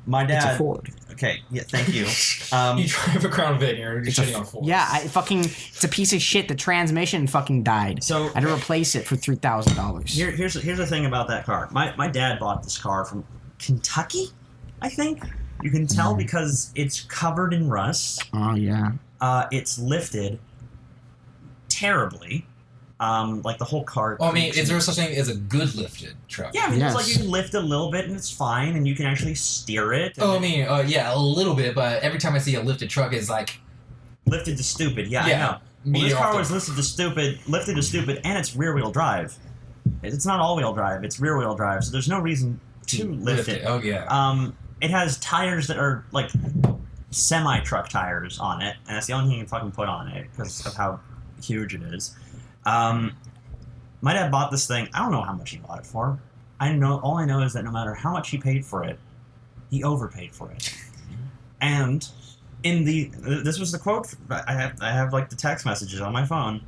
My dad. It's a Ford. Okay. Yeah. Thank you. You drive a Crown Vic, you're shitting on Ford. Yeah, it's a piece of shit. The transmission fucking died. So I had to replace it for $3,000. Here's the thing about that car. My dad bought this car from Kentucky, I think. You can tell because it's covered in rust. Oh yeah. It's lifted terribly. Like the whole car. Oh, I mean, is there such thing as a good lifted truck? Yeah, I mean, Yes. it's like you can lift a little bit and it's fine, and you can actually steer it. Oh, I mean, yeah, a little bit, but every time I see a lifted truck, it's like... Lifted to stupid, yeah, I Yeah. know. Well, this car was lifted to stupid, and it's rear-wheel drive. It's not all-wheel drive, it's rear-wheel drive, so there's no reason to lift it. Oh, yeah. It has tires that are, like, semi-truck tires on it, and that's the only thing you can fucking put on it, because of how huge it is. My dad bought this thing. I don't know how much he bought it for. All I know is that no matter how much he paid for it, he overpaid for it. And this was the quote. I have like the text messages on my phone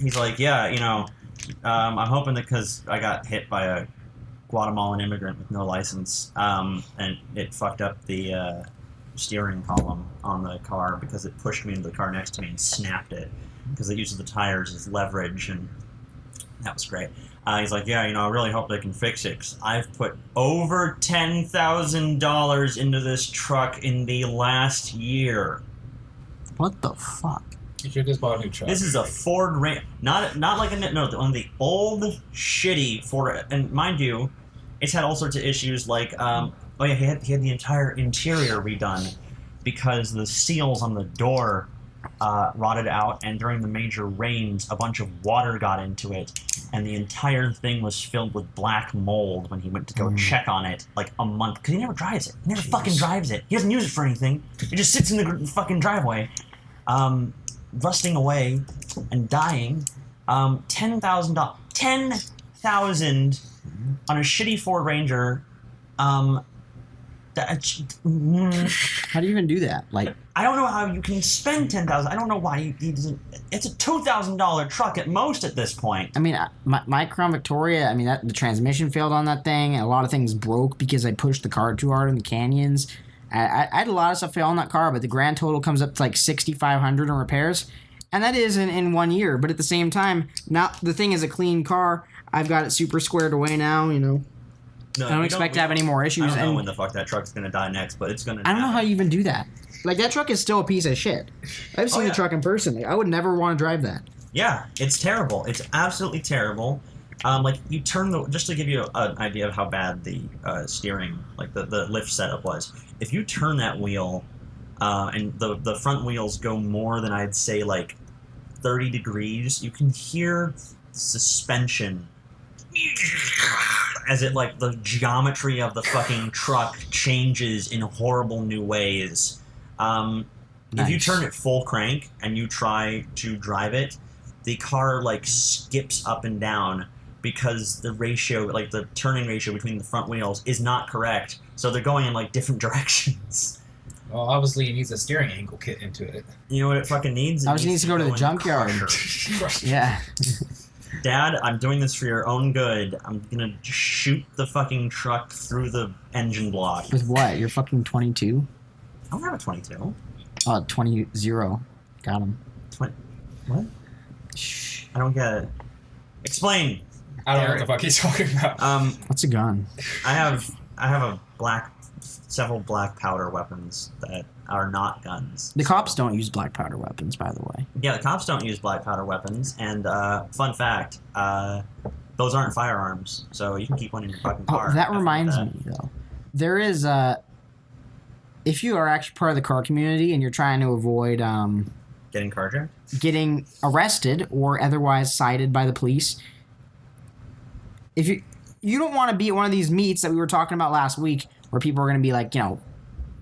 he's like, yeah, you know, I'm hoping that because I got hit by a Guatemalan immigrant with no license, and it fucked up the steering column on the car because it pushed me into the car next to me and snapped it because it uses the tires as leverage, and that was great. He's like, yeah, you know, I really hope they can fix it 'cause I've put over $10,000 into this truck in the last year. What the fuck? You should just bought a new truck. This is a Ford Ranger, not like one of the old shitty Ford. And mind you, it's had all sorts of issues like, he had the entire interior redone because the seals on the door rotted out, and during the major rains, a bunch of water got into it, and the entire thing was filled with black mold when he went to go check on it, like a month, because he never drives it. He never fucking drives it. He doesn't use it for anything. It just sits in the fucking driveway, rusting away and dying. $10,000. $10,000 on a shitty Ford Ranger. How do you even do that? Like, I don't know how you can spend $10,000. I don't know why he doesn't. It's a $2,000 truck at most at this point. I mean, my Crown Victoria, I mean, the transmission failed on that thing, and a lot of things broke because I pushed the car too hard in the canyons. I had a lot of stuff fail on that car, but the grand total comes up to like $6,500 in repairs, and that is in 1 year. But at the same time, now the thing is a clean car. I've got it super squared away now, you know. No, I don't expect to have any more issues. I don't know when the fuck that truck's gonna die next, but it's gonna. I don't know how you even do that. Like, that truck is still a piece of shit. I've seen the truck in person. Like, I would never want to drive that. Yeah, it's terrible. It's absolutely terrible. Like, you turn just to give you an idea of how bad the steering, like the lift setup was. If you turn that wheel, and the front wheels go more than I'd say like 30 degrees, you can hear suspension as it, like, the geometry of the fucking truck changes in horrible new ways. If you turn it full crank and you try to drive it, the car, like, skips up and down because the ratio, like, the turning ratio between the front wheels is not correct. So they're going in, like, different directions. Well, obviously, it needs a steering angle kit into it. You know what it fucking needs? It needs to go to the junkyard. Yeah. Dad, I'm doing this for your own good. I'm gonna shoot the fucking truck through the engine block. With what? You're fucking 22? I don't have a 22. 20. Got him. What? Shh. I don't get it. Explain. I don't know what the fuck he's talking about. What's a gun? I have several black powder weapons that are not guns. The cops don't use black powder weapons, by the way. Yeah, the cops don't use black powder weapons. And fun fact, those aren't firearms, so you can keep one in your fucking car. Oh, that reminds me, though. There is if you are actually part of the car community and you're trying to avoid Getting carjacked? getting arrested or otherwise cited by the police, if you don't want to be at one of these meets that we were talking about last week where people are going to be like, you know,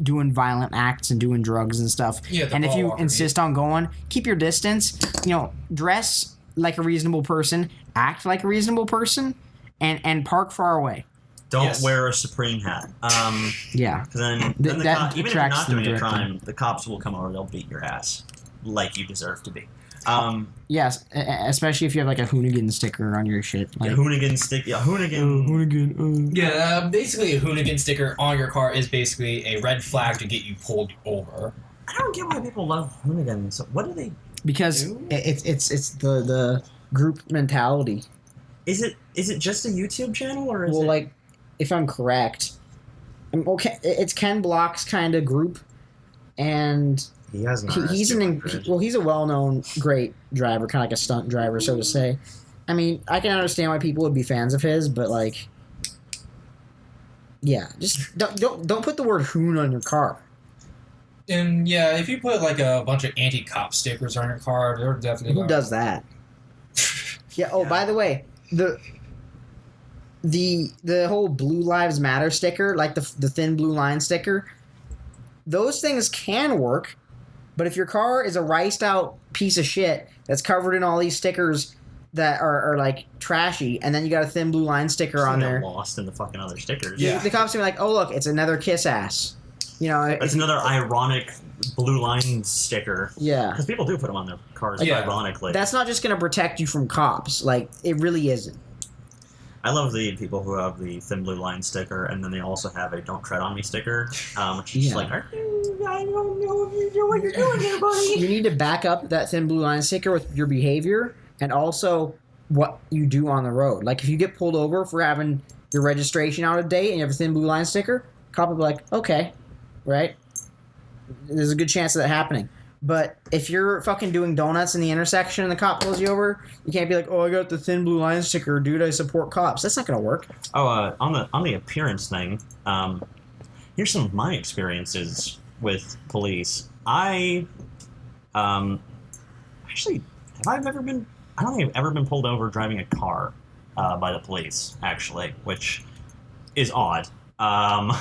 doing violent acts and doing drugs and stuff. Yeah, and if you insist on going, keep your distance. You know, dress like a reasonable person, act like a reasonable person, and park far away. Don't wear a Supreme hat. Yeah. Because then even if you're not doing a crime, the cops will come over. They'll beat your ass like you deserve to be. Yes, especially if you have like a Hoonigan sticker on your shit. Like, Hoonigan stick. Yeah, Hoonigan. Yeah, basically a Hoonigan sticker on your car is basically a red flag to get you pulled over. I don't get why people love Hoonigans. What do they? Because it's the group mentality. Is it just a YouTube channel or is it? Well, like, if I'm correct, it's Ken Block's kind of group, and he's a well-known great driver, kind of like a stunt driver, so to say. I mean, I can understand why people would be fans of his, but like, yeah, just don't put the word "hoon" on your car. And yeah, if you put like a bunch of anti-cop stickers on your car, they're definitely Who does that? Yeah. Oh, by the way, the whole Blue Lives Matter sticker, like the thin blue line sticker, those things can work, but if your car is a riced out piece of shit that's covered in all these stickers that are like trashy, and then you got a thin blue line sticker on there, lost in the fucking other stickers. Yeah. The cops are like, oh look, it's another kiss ass. You know, it's another ironic blue line sticker. Yeah, because people do put them on their cars ironically. That's not just going to protect you from cops. Like, it really isn't. I love the people who have the thin blue line sticker, and then they also have a "Don't tread on me" sticker, which is like, I don't know if you know what you're doing here, buddy. You need to back up that thin blue line sticker with your behavior and also what you do on the road. Like, if you get pulled over for having your registration out of date and you have a thin blue line sticker, cop will be like, okay, right? There's a good chance of that happening. But if you're fucking doing donuts in the intersection and the cop pulls you over, you can't be like, oh, I got the thin blue line sticker, dude, I support cops. That's not going to work. Oh, on the appearance thing, here's some of my experiences with police. I Actually, have I ever been? I don't think I've ever been pulled over driving a car by the police. Actually, which is odd. Well,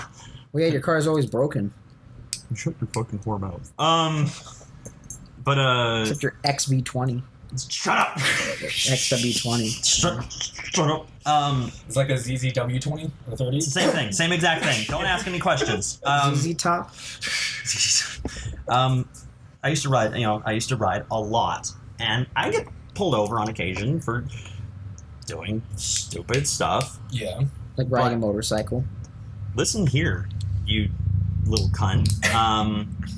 yeah, your car is always broken. Shut your fucking whore mouth. But Except your XV20. Shut up. XW20. Shut up. It's like a ZZW20 or 30. Same thing. Same exact thing. Don't ask any questions. ZZ Top. I used to ride. I used to ride a lot, and I get pulled over on occasion for doing stupid stuff. Yeah. Like riding a motorcycle. Listen here, you little cunt.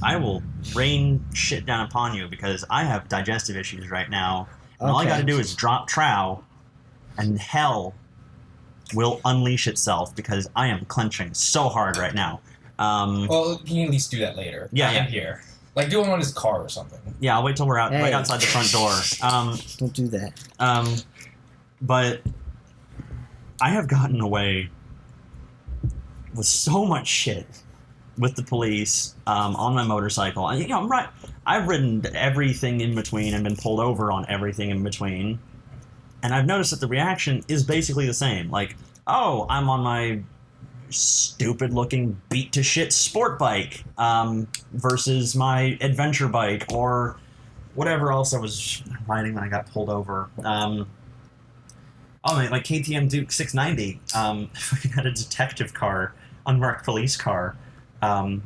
I will rain shit down upon you because I have digestive issues right now. And all I got to do is drop trow, and hell will unleash itself because I am clenching so hard right now. Well, you can at least do that later. Yeah, Not yeah. in here. Like, do it on his car or something. Yeah, I'll wait till we're out right outside the front door. Don't do that. But I have gotten away with so much shit with the police on my motorcycle. And, I'm right. I've ridden everything in between and been pulled over on everything in between. And I've noticed that the reaction is basically the same. Like, oh, I'm on my stupid-looking beat-to-shit sport bike versus my adventure bike or whatever else I was riding when I got pulled over. Like KTM Duke 690. I had a detective car, unmarked police car, come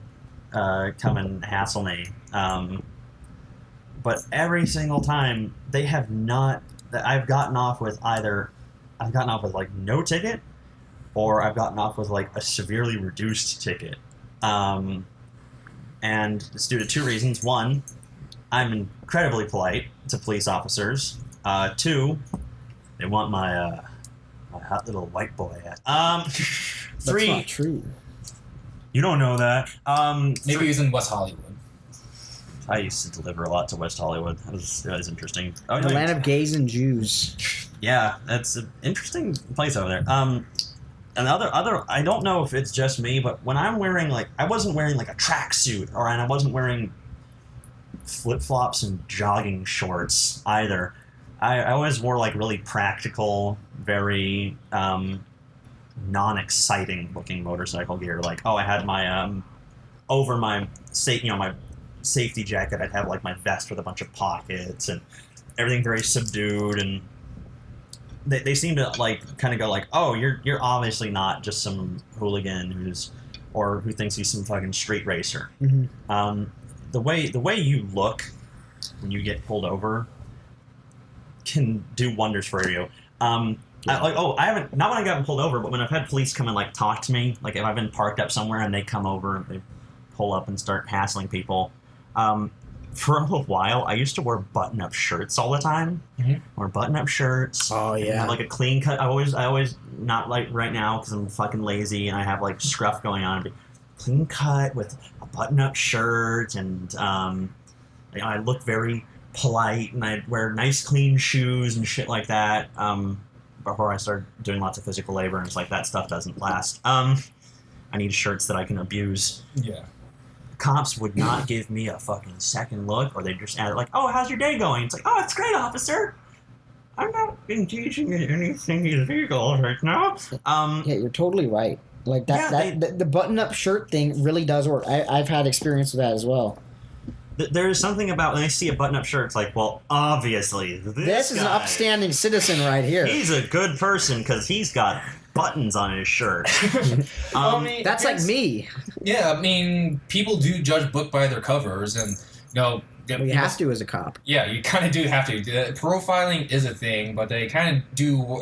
and hassle me. But every single time, they have not... I've gotten off with like no ticket, or I've gotten off with like a severely reduced ticket. And it's due to two reasons. One, I'm incredibly polite to police officers. Two, they want my hot little white boy hat. Three, That's not true. you don't know that. Maybe he was in West Hollywood. I used to deliver a lot to West Hollywood. That was interesting. Oh, The land of gays and Jews. Yeah, that's an interesting place over there. And the other, I don't know if it's just me, but when I'm wearing I wasn't wearing like a tracksuit, and I wasn't wearing flip flops and jogging shorts either. I always wore like really practical, very non-exciting looking motorcycle gear. Like, I had my over my my safety jacket, I'd have like my vest with a bunch of pockets and everything very subdued, and they seem to like kind of go like, oh, you're obviously not just some hooligan who thinks he's some fucking street racer. Mm-hmm. The way you look when you get pulled over can do wonders for you. I haven't, not when I got pulled over, but when I've had police come and like talk to me, like if I've been parked up somewhere and they come over and they pull up and start hassling people. For a while, I used to wear button-up shirts all the time. Mm-hmm. Wear button-up shirts. Oh yeah. Like a clean cut. I always not like right now because I'm fucking lazy and I have like scruff going on. But clean cut with a button-up shirt, and I look very polite, and I wear nice clean shoes and shit like that. Before I started doing lots of physical labor, and it's like that stuff doesn't last. I need shirts that I can abuse. Yeah. Cops would not give me a fucking second look, or they just add like, "Oh, how's your day going?" It's like, "Oh, it's great, officer. I'm not engaging in anything illegal right now." Yeah, you're totally right. Like the button-up shirt thing really does work. I've had experience with that as well. There is something about when I see a button-up shirt, it's like, well, obviously This is an guy, upstanding citizen right here. he's a good person because he's got buttons on his shirt. That's like me. Yeah, I mean, people do judge book by their covers, and Well, you have to as a cop. Yeah, you kind of do have to. Profiling is a thing, but they kind of do.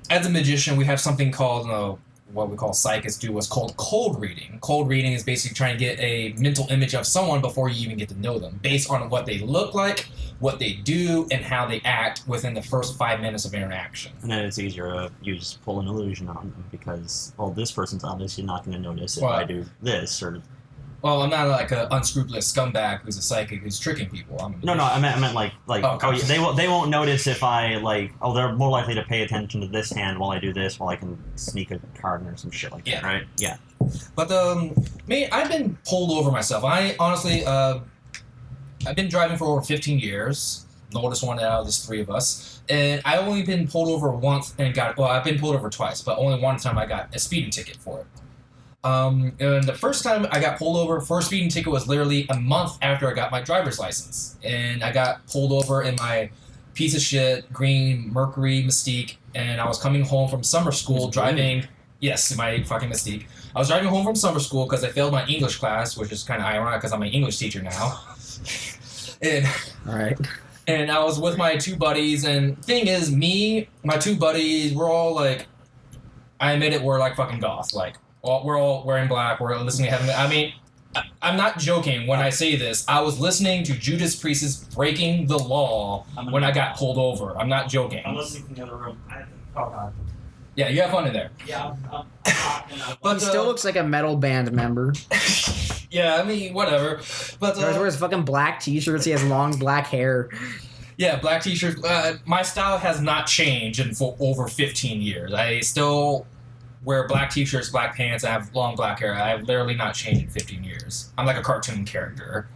As a magician, we have something called what we call psychics do what's called cold reading. Cold reading is basically trying to get a mental image of someone before you even get to know them, based on what they look like, what they do, and how they act within the first 5 minutes of interaction. And then it's easier to you just pull an illusion on them because, well, this person's obviously not going to notice if Well, I do this or. Well, I'm not like an unscrupulous scumbag who's a psychic who's tricking people. No, I meant like gotcha. they won't notice if I they're more likely to pay attention to this hand while I do this, while I can sneak a card in or some shit like that, right? Yeah. But I've been pulled over myself. I honestly, I've been driving for over 15 years. The oldest one out of these three of us, and I only been pulled over once and got. Well, I've been pulled over twice, but only one time I got a speeding ticket for it. And the first time I got pulled over for a speeding ticket was literally a month after I got my driver's license, and I got pulled over in my piece of shit green Mercury Mystique, and I was coming home from summer school driving. Yes, my fucking Mystique. I was driving home from summer school because I failed my English class, which is kind of ironic because I'm an English teacher now. And All right. and I was with my two buddies, and thing is, my two buddies, we're all like, I admit it, we're like fucking goth. Like, we're all wearing black, we're listening to heavy metal. I mean, I'm not joking when I say this. I was listening to Judas Priest's Breaking the Law when I got pulled over. I'm not joking. I'm listening from the other room. Oh, God. Yeah, you have fun in there. Yeah, But He still looks like a metal band member. yeah, I mean, whatever. But He always wears fucking black t-shirts. He has long black hair. yeah, black t-shirts. My style has not changed in for over 15 years. I still wear black t-shirts, black pants. I have long black hair. I have literally not changed in 15 years. I'm like a cartoon character.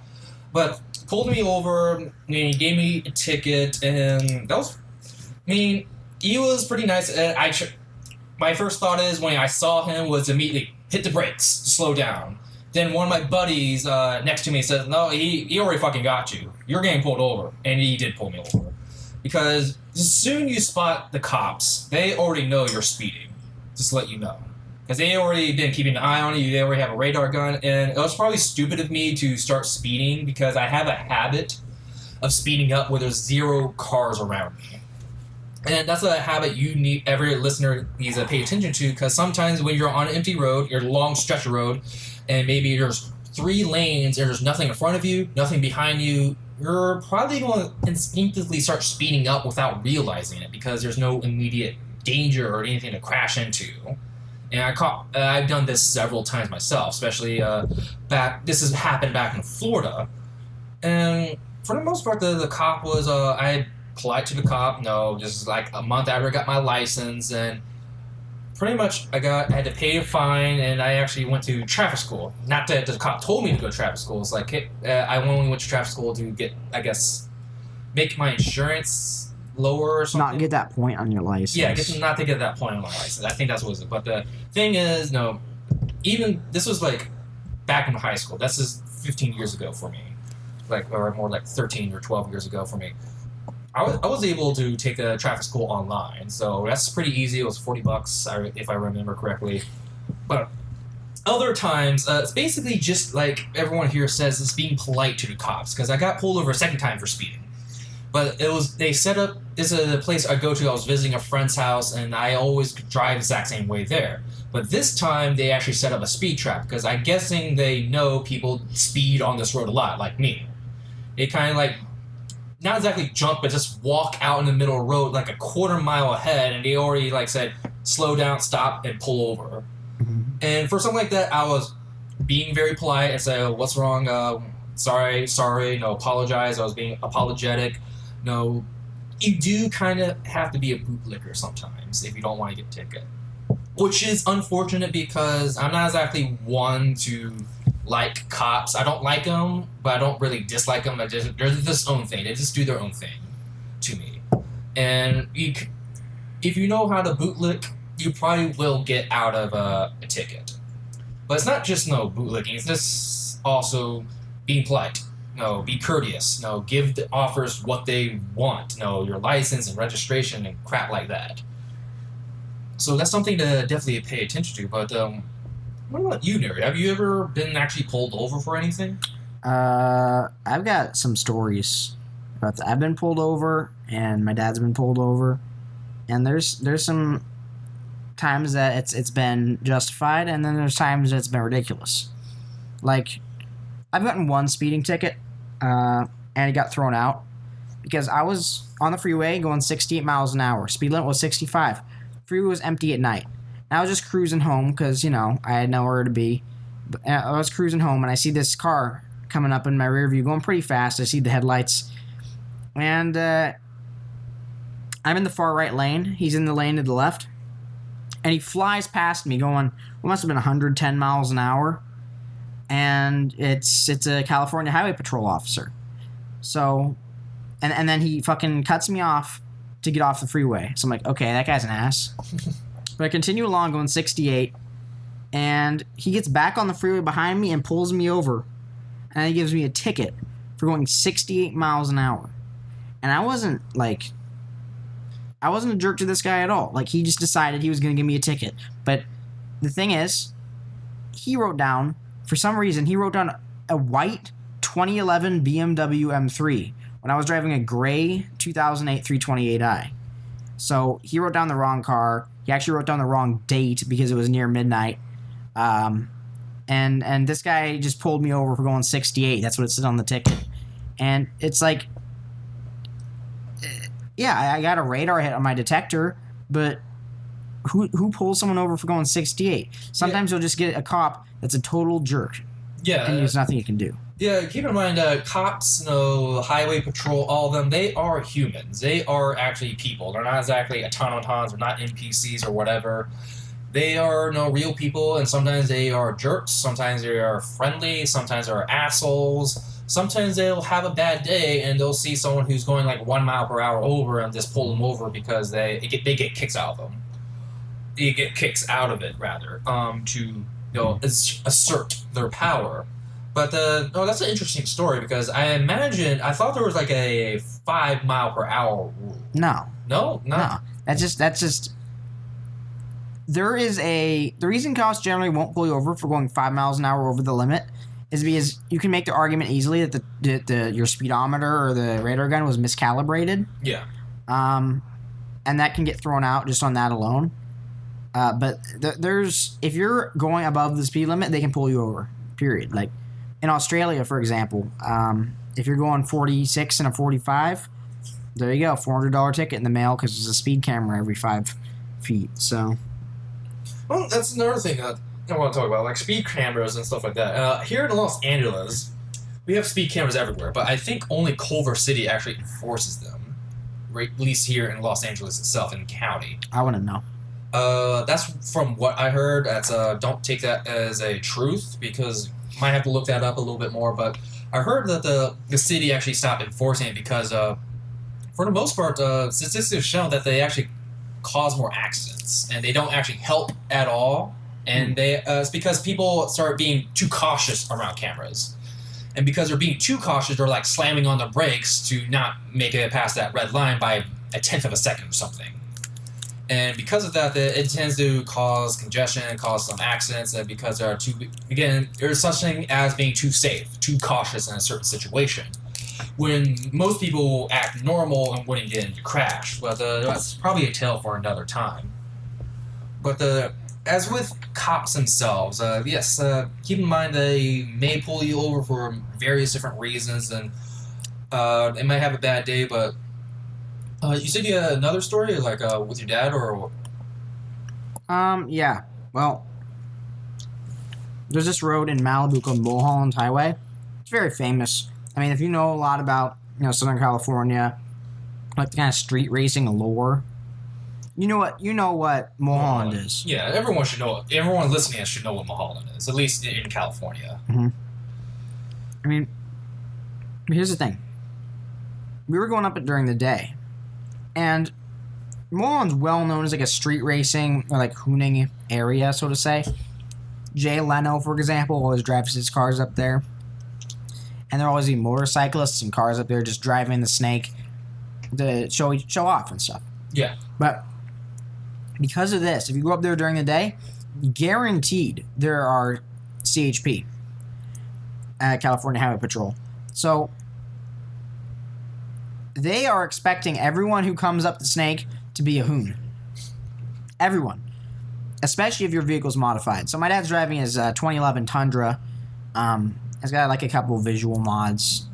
But pulled me over, and he gave me a ticket, and that was, I mean, he was pretty nice. My first thought is when I saw him was immediately hit the brakes, slow down. Then one of my buddies next to me says, no, he already fucking got you. You're getting pulled over. And he did pull me over. Because as soon you spot the cops, they already know you're speeding. Just to let you know. Because they already been keeping an eye on you. They already have a radar gun. And it was probably stupid of me to start speeding because I have a habit of speeding up where there's zero cars around me. And that's a habit every listener needs to pay attention to, because sometimes when you're on an empty road, you're a long stretch of road, and maybe there's 3 lanes and there's nothing in front of you, nothing behind you, you're probably going to instinctively start speeding up without realizing it because there's no immediate danger or anything to crash into. And I've done this several times myself, especially this has happened back in Florida. And for the most part, the cop was, polite to the cop. No, just like a month after I got my license, and pretty much I had to pay a fine, and I actually went to traffic school. Not that the cop told me to go to traffic school. It's like I only went to traffic school to get, I guess, make my insurance lower or something. Not get that point on your license. Yeah, not to get that point on my license. I think that's what it was. But the thing is, no, even this was like back in high school. This is 15 years ago for me, or more like 13 or 12 years ago for me. I was able to take a traffic school online, so that's pretty easy. It was $40, if I remember correctly. But other times, it's basically just like everyone here says, it's being polite to the cops. Because I got pulled over a second time for speeding. But they set up, this is a place I go to. I was visiting a friend's house, and I always drive the exact same way there. But this time, they actually set up a speed trap, because I'm guessing they know people speed on this road a lot, like me. They kind of like, not exactly jump, but just walk out in the middle of the road like a quarter mile ahead, and they already like said, slow down, stop, and pull over. Mm-hmm. And for something like that, I was being very polite and said, what's wrong? Sorry, no, apologize. I was being apologetic. No, you do kind of have to be a bootlicker sometimes if you don't want to get a ticket. Which is unfortunate because I'm not exactly one to like cops. I don't like them, but I don't really dislike them. They're this own thing. They just do their own thing to me. And if you know how to bootlick, you probably will get out of a ticket. But it's not just bootlicking. It's just also being polite. Be courteous. Give the offers what they want. Your license and registration and crap like that. So that's something to definitely pay attention to. But what about you, Neri? Have you ever been actually pulled over for anything? I've got some stories about that. I've been pulled over, and my dad's been pulled over, and there's some times that it's been justified, and then there's times that it's been ridiculous. Like, I've gotten one speeding ticket, and it got thrown out because I was on the freeway going 68 miles an hour. Speed limit was 65. Freeway was empty at night. I was just cruising home because, I had nowhere to be. I was cruising home, and I see this car coming up in my rear view going pretty fast. I see the headlights. And I'm in the far right lane. He's in the lane to the left. And he flies past me going, must have been 110 miles an hour. And it's a California Highway Patrol officer. So, and then he fucking cuts me off to get off the freeway. So I'm like, okay, that guy's an ass. But I continue along going 68, and he gets back on the freeway behind me and pulls me over, and he gives me a ticket for going 68 miles an hour. And I wasn't a jerk to this guy at all. Like, he just decided he was going to give me a ticket. But the thing is, for some reason, he wrote down a white 2011 BMW M3 when I was driving a gray 2008 328i. So he wrote down the wrong car. He actually wrote down the wrong date because it was near midnight. And this guy just pulled me over for going 68. That's what it said on the ticket. And it's like, yeah, I got a radar hit on my detector, but who pulls someone over for going 68? Sometimes you'll just get a cop that's a total jerk. Yeah. And there's nothing you can do. Yeah, keep in mind, cops, highway patrol, all of them, they are humans. They are actually people. They're not exactly automatons. They're not NPCs or whatever. They are real people, and sometimes they are jerks. Sometimes they are friendly. Sometimes they're assholes. Sometimes they'll have a bad day, and they'll see someone who's going like 1 mile per hour over and just pull them over because they get kicks out of them. They get kicks out of it, rather, to assert their power. But that's an interesting story because I thought there was like a 5 mile per hour rule. No. No? That's just. The reason cops generally won't pull you over for going 5 miles an hour over the limit is because you can make the argument easily that your speedometer or the radar gun was miscalibrated. Yeah. And that can get thrown out just on that alone. But if you're going above the speed limit, they can pull you over. Period. Like in Australia, for example, if you're going 46 and a 45, there you go, $400 ticket in the mail because there's a speed camera every 5 feet. So. Well, that's another thing that I want to talk about, like speed cameras and stuff like that. Here in Los Angeles, we have speed cameras everywhere, but I think only Culver City actually enforces them, right? At least here in Los Angeles itself, in the county. I wouldn't know. That's from what I heard. That's don't take that as a truth because you might have to look that up a little bit more. But I heard that the city actually stopped enforcing it because, for the most part, statistics have shown that they actually cause more accidents and they don't actually help at all. And it's because people start being too cautious around cameras. And because they're being too cautious, they're like slamming on the brakes to not make it past that red line by a tenth of a second or something. And because of that, it tends to cause congestion and cause some accidents. And because there's such thing as being too safe, too cautious in a certain situation. When most people act normal and wouldn't get into crash. But that's probably a tale for another time. But as with cops themselves, yes, keep in mind they may pull you over for various different reasons, and they might have a bad day. But you said you had another story, like with your dad, or? Yeah. Well, there's this road in Malibu called Mulholland Highway. It's very famous. I mean, if you know a lot about Southern California, like the kind of street racing lore. You know what Mulholland is. Yeah, everyone should know. Everyone listening should know what Mulholland is, at least in California. Mm-hmm. I mean, here's the thing. We were going up it during the day, and Mulholland's well known as like a street racing or like hooning area, so to say. Jay Leno, for example, always drives his cars up there, and there are always these motorcyclists and cars up there just driving the snake to show off and stuff. Yeah, but. Because of this, if you go up there during the day, guaranteed there are CHP, California Highway Patrol. So they are expecting everyone who comes up the snake to be a hoon. Everyone. Especially if your vehicle's modified. So my dad's driving his 2011 Tundra. It's got like a couple visual mods.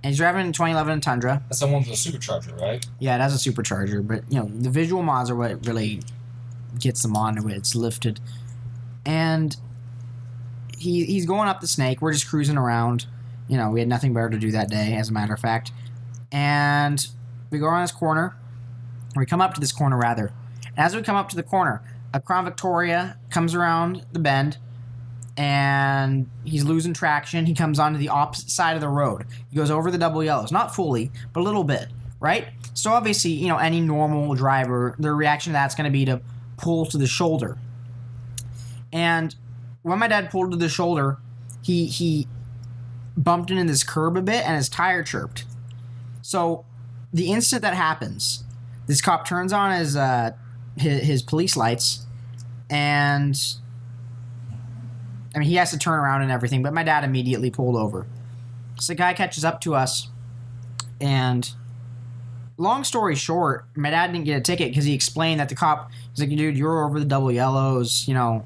And he's driving a 2011 Tundra. That's the one with the supercharger, right? Yeah, it has a supercharger, but the visual mods are what really gets them onto it. It's lifted, and he's going up the snake. We're just cruising around. We had nothing better to do that day, as a matter of fact. And we go around this corner. Or we come up to this corner, rather. And as we come up to the corner, a Crown Victoria comes around the bend, and he's losing traction. He comes onto the opposite side of the road. He goes over the double yellows, not fully, but a little bit, right? So obviously, you know, any normal driver, their reaction to that's going to be to pull to the shoulder. And when my dad pulled to the shoulder, he bumped into this curb a bit and his tire chirped. So the instant that happens, this cop turns on his police lights, and I mean, he has to turn around and everything, but my dad immediately pulled over. So the guy catches up to us, and long story short, my dad didn't get a ticket because he explained that the cop was like, dude, you're over the double yellows, you know,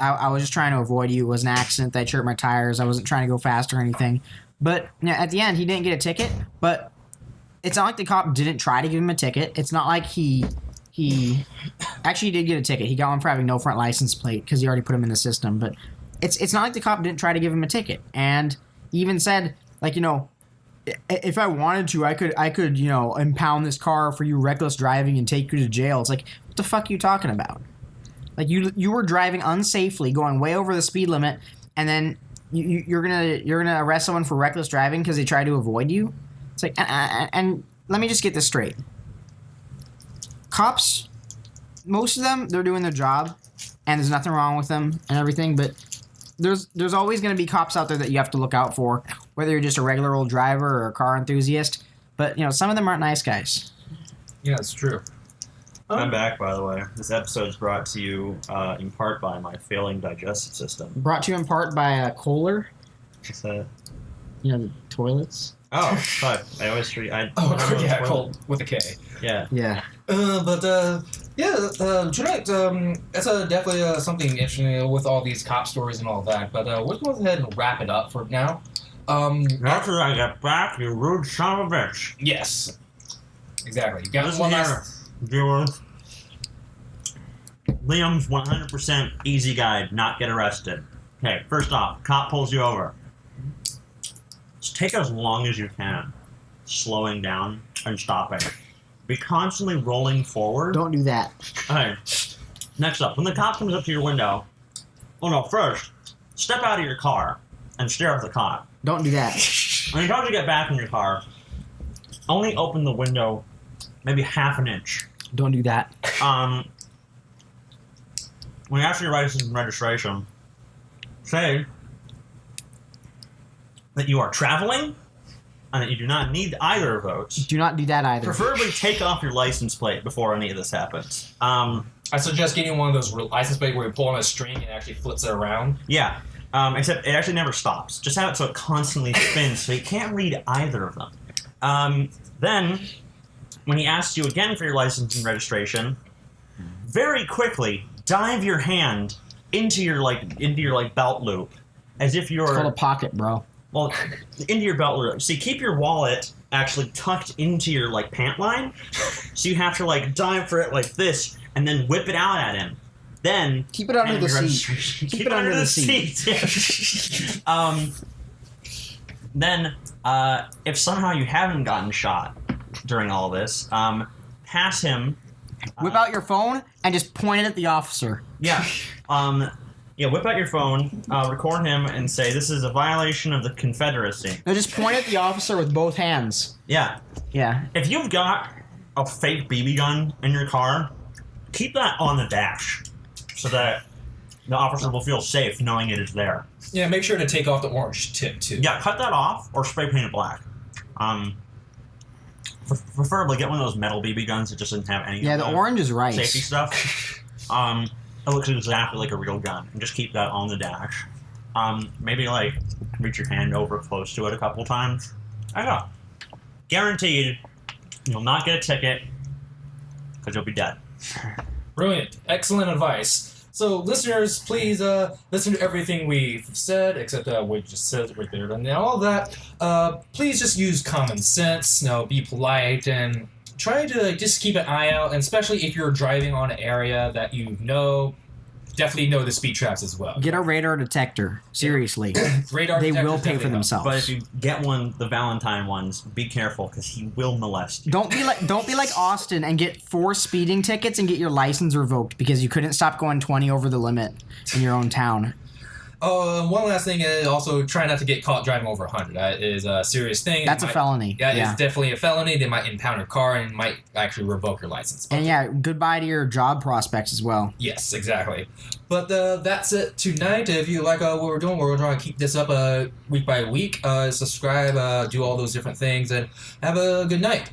I was just trying to avoid you. It was an accident. I chirped my tires. I wasn't trying to go fast or anything. But you know, at the end, he didn't get a ticket, but it's not like the cop didn't try to give him a ticket. It's not like he actually did get a ticket. He got one for having no front license plate because he already put him in the system. But it's not like the cop didn't try to give him a ticket. And he even said, like, you know, if I wanted to, I could, you know, impound this car for you reckless driving and take you to jail. It's like, what the fuck are you talking about? Like, you were driving unsafely, going way over the speed limit, and then you're gonna arrest someone for reckless driving because they tried to avoid you. It's like, and let me just get this straight. Cops, most of them, they're doing their job, and there's nothing wrong with them and everything, but there's always going to be cops out there that you have to look out for, whether you're just a regular old driver or a car enthusiast. But, you know, some of them aren't nice guys. Yeah, it's true. I'm back, by the way. This episode is brought to you in part by my failing digestive system. Brought to you in part by Kohler. What's that? You know, the toilets. Oh, fuck. I always treat... Yeah, Cole with a K. Yeah. Yeah. Tonight, it's definitely something interesting with all these cop stories and all that, but we'll go ahead and wrap it up for now. After I get back, you rude son of a bitch. Yes. Exactly. You got Listen one here, last... viewers. Liam's 100% easy guide, not get arrested. Okay, first off, cop pulls you over. Just take as long as you can, slowing down and stopping. Be constantly rolling forward. Don't do that. Okay, next up, when the cop comes up to your window, first, step out of your car and stare at the cop. Don't do that. When you try to get back in your car, only open the window maybe half an inch. Don't do that. When you ask for your license and registration, say that you are traveling and that you do not need either of those. Do not do that either. Preferably take off your license plate before any of this happens. I suggest getting one of those license plates where you pull on a string and it actually flips it around. Yeah, except it actually never stops. Just have it so it constantly spins, so you can't read either of them. Then, when he asks you again for your license and registration, very quickly dive your hand into your belt loop, as if you're It's called a pocket, bro. Well, into your belt loop. So you keep your wallet actually tucked into your pant line, so you have to dive for it like this, and then whip it out at him. Then keep it under the seat. Keep it under the seat. Then, if somehow you haven't gotten shot during all this, pass him. Whip out your phone and just point it at the officer. Yeah. Whip out your phone, record him, and say, this is a violation of the Confederacy. No, just point at the officer with both hands. Yeah. Yeah. If you've got a fake BB gun in your car, keep that on the dash so that the officer will feel safe knowing it is there. Yeah, make sure to take off the orange tip, too. Yeah, cut that off or spray paint it black. Preferably get one of those metal BB guns that just doesn't have any the orange is right. Safety stuff. It looks exactly like a real gun. And just keep that on the dash. Maybe reach your hand over close to it a couple times. I know. Guaranteed, you'll not get a ticket because you'll be dead. Brilliant. Excellent advice. So, listeners, please listen to everything we've said, except we just said right there and all that. Please just use common sense. Be polite and try to just keep an eye out, and especially if you're driving on an area that you know, definitely know the speed traps as well. Get a radar detector. Seriously. Radar they detectors will pay for definitely themselves. But if you get one, the Valentine ones, be careful because he will molest you. Don't be like Austin and get 4 speeding tickets and get your license revoked because you couldn't stop going 20 over the limit in your own town. Oh, one last thing is also try not to get caught driving over 100. That is a serious thing. That's a felony. Yeah, it's definitely a felony. They might impound your car and might actually revoke your license. And yeah, goodbye to your job prospects as well. Yes, exactly. But that's it tonight. If you like what we're doing, we're trying to keep this up week by week. Subscribe, do all those different things, and have a good night.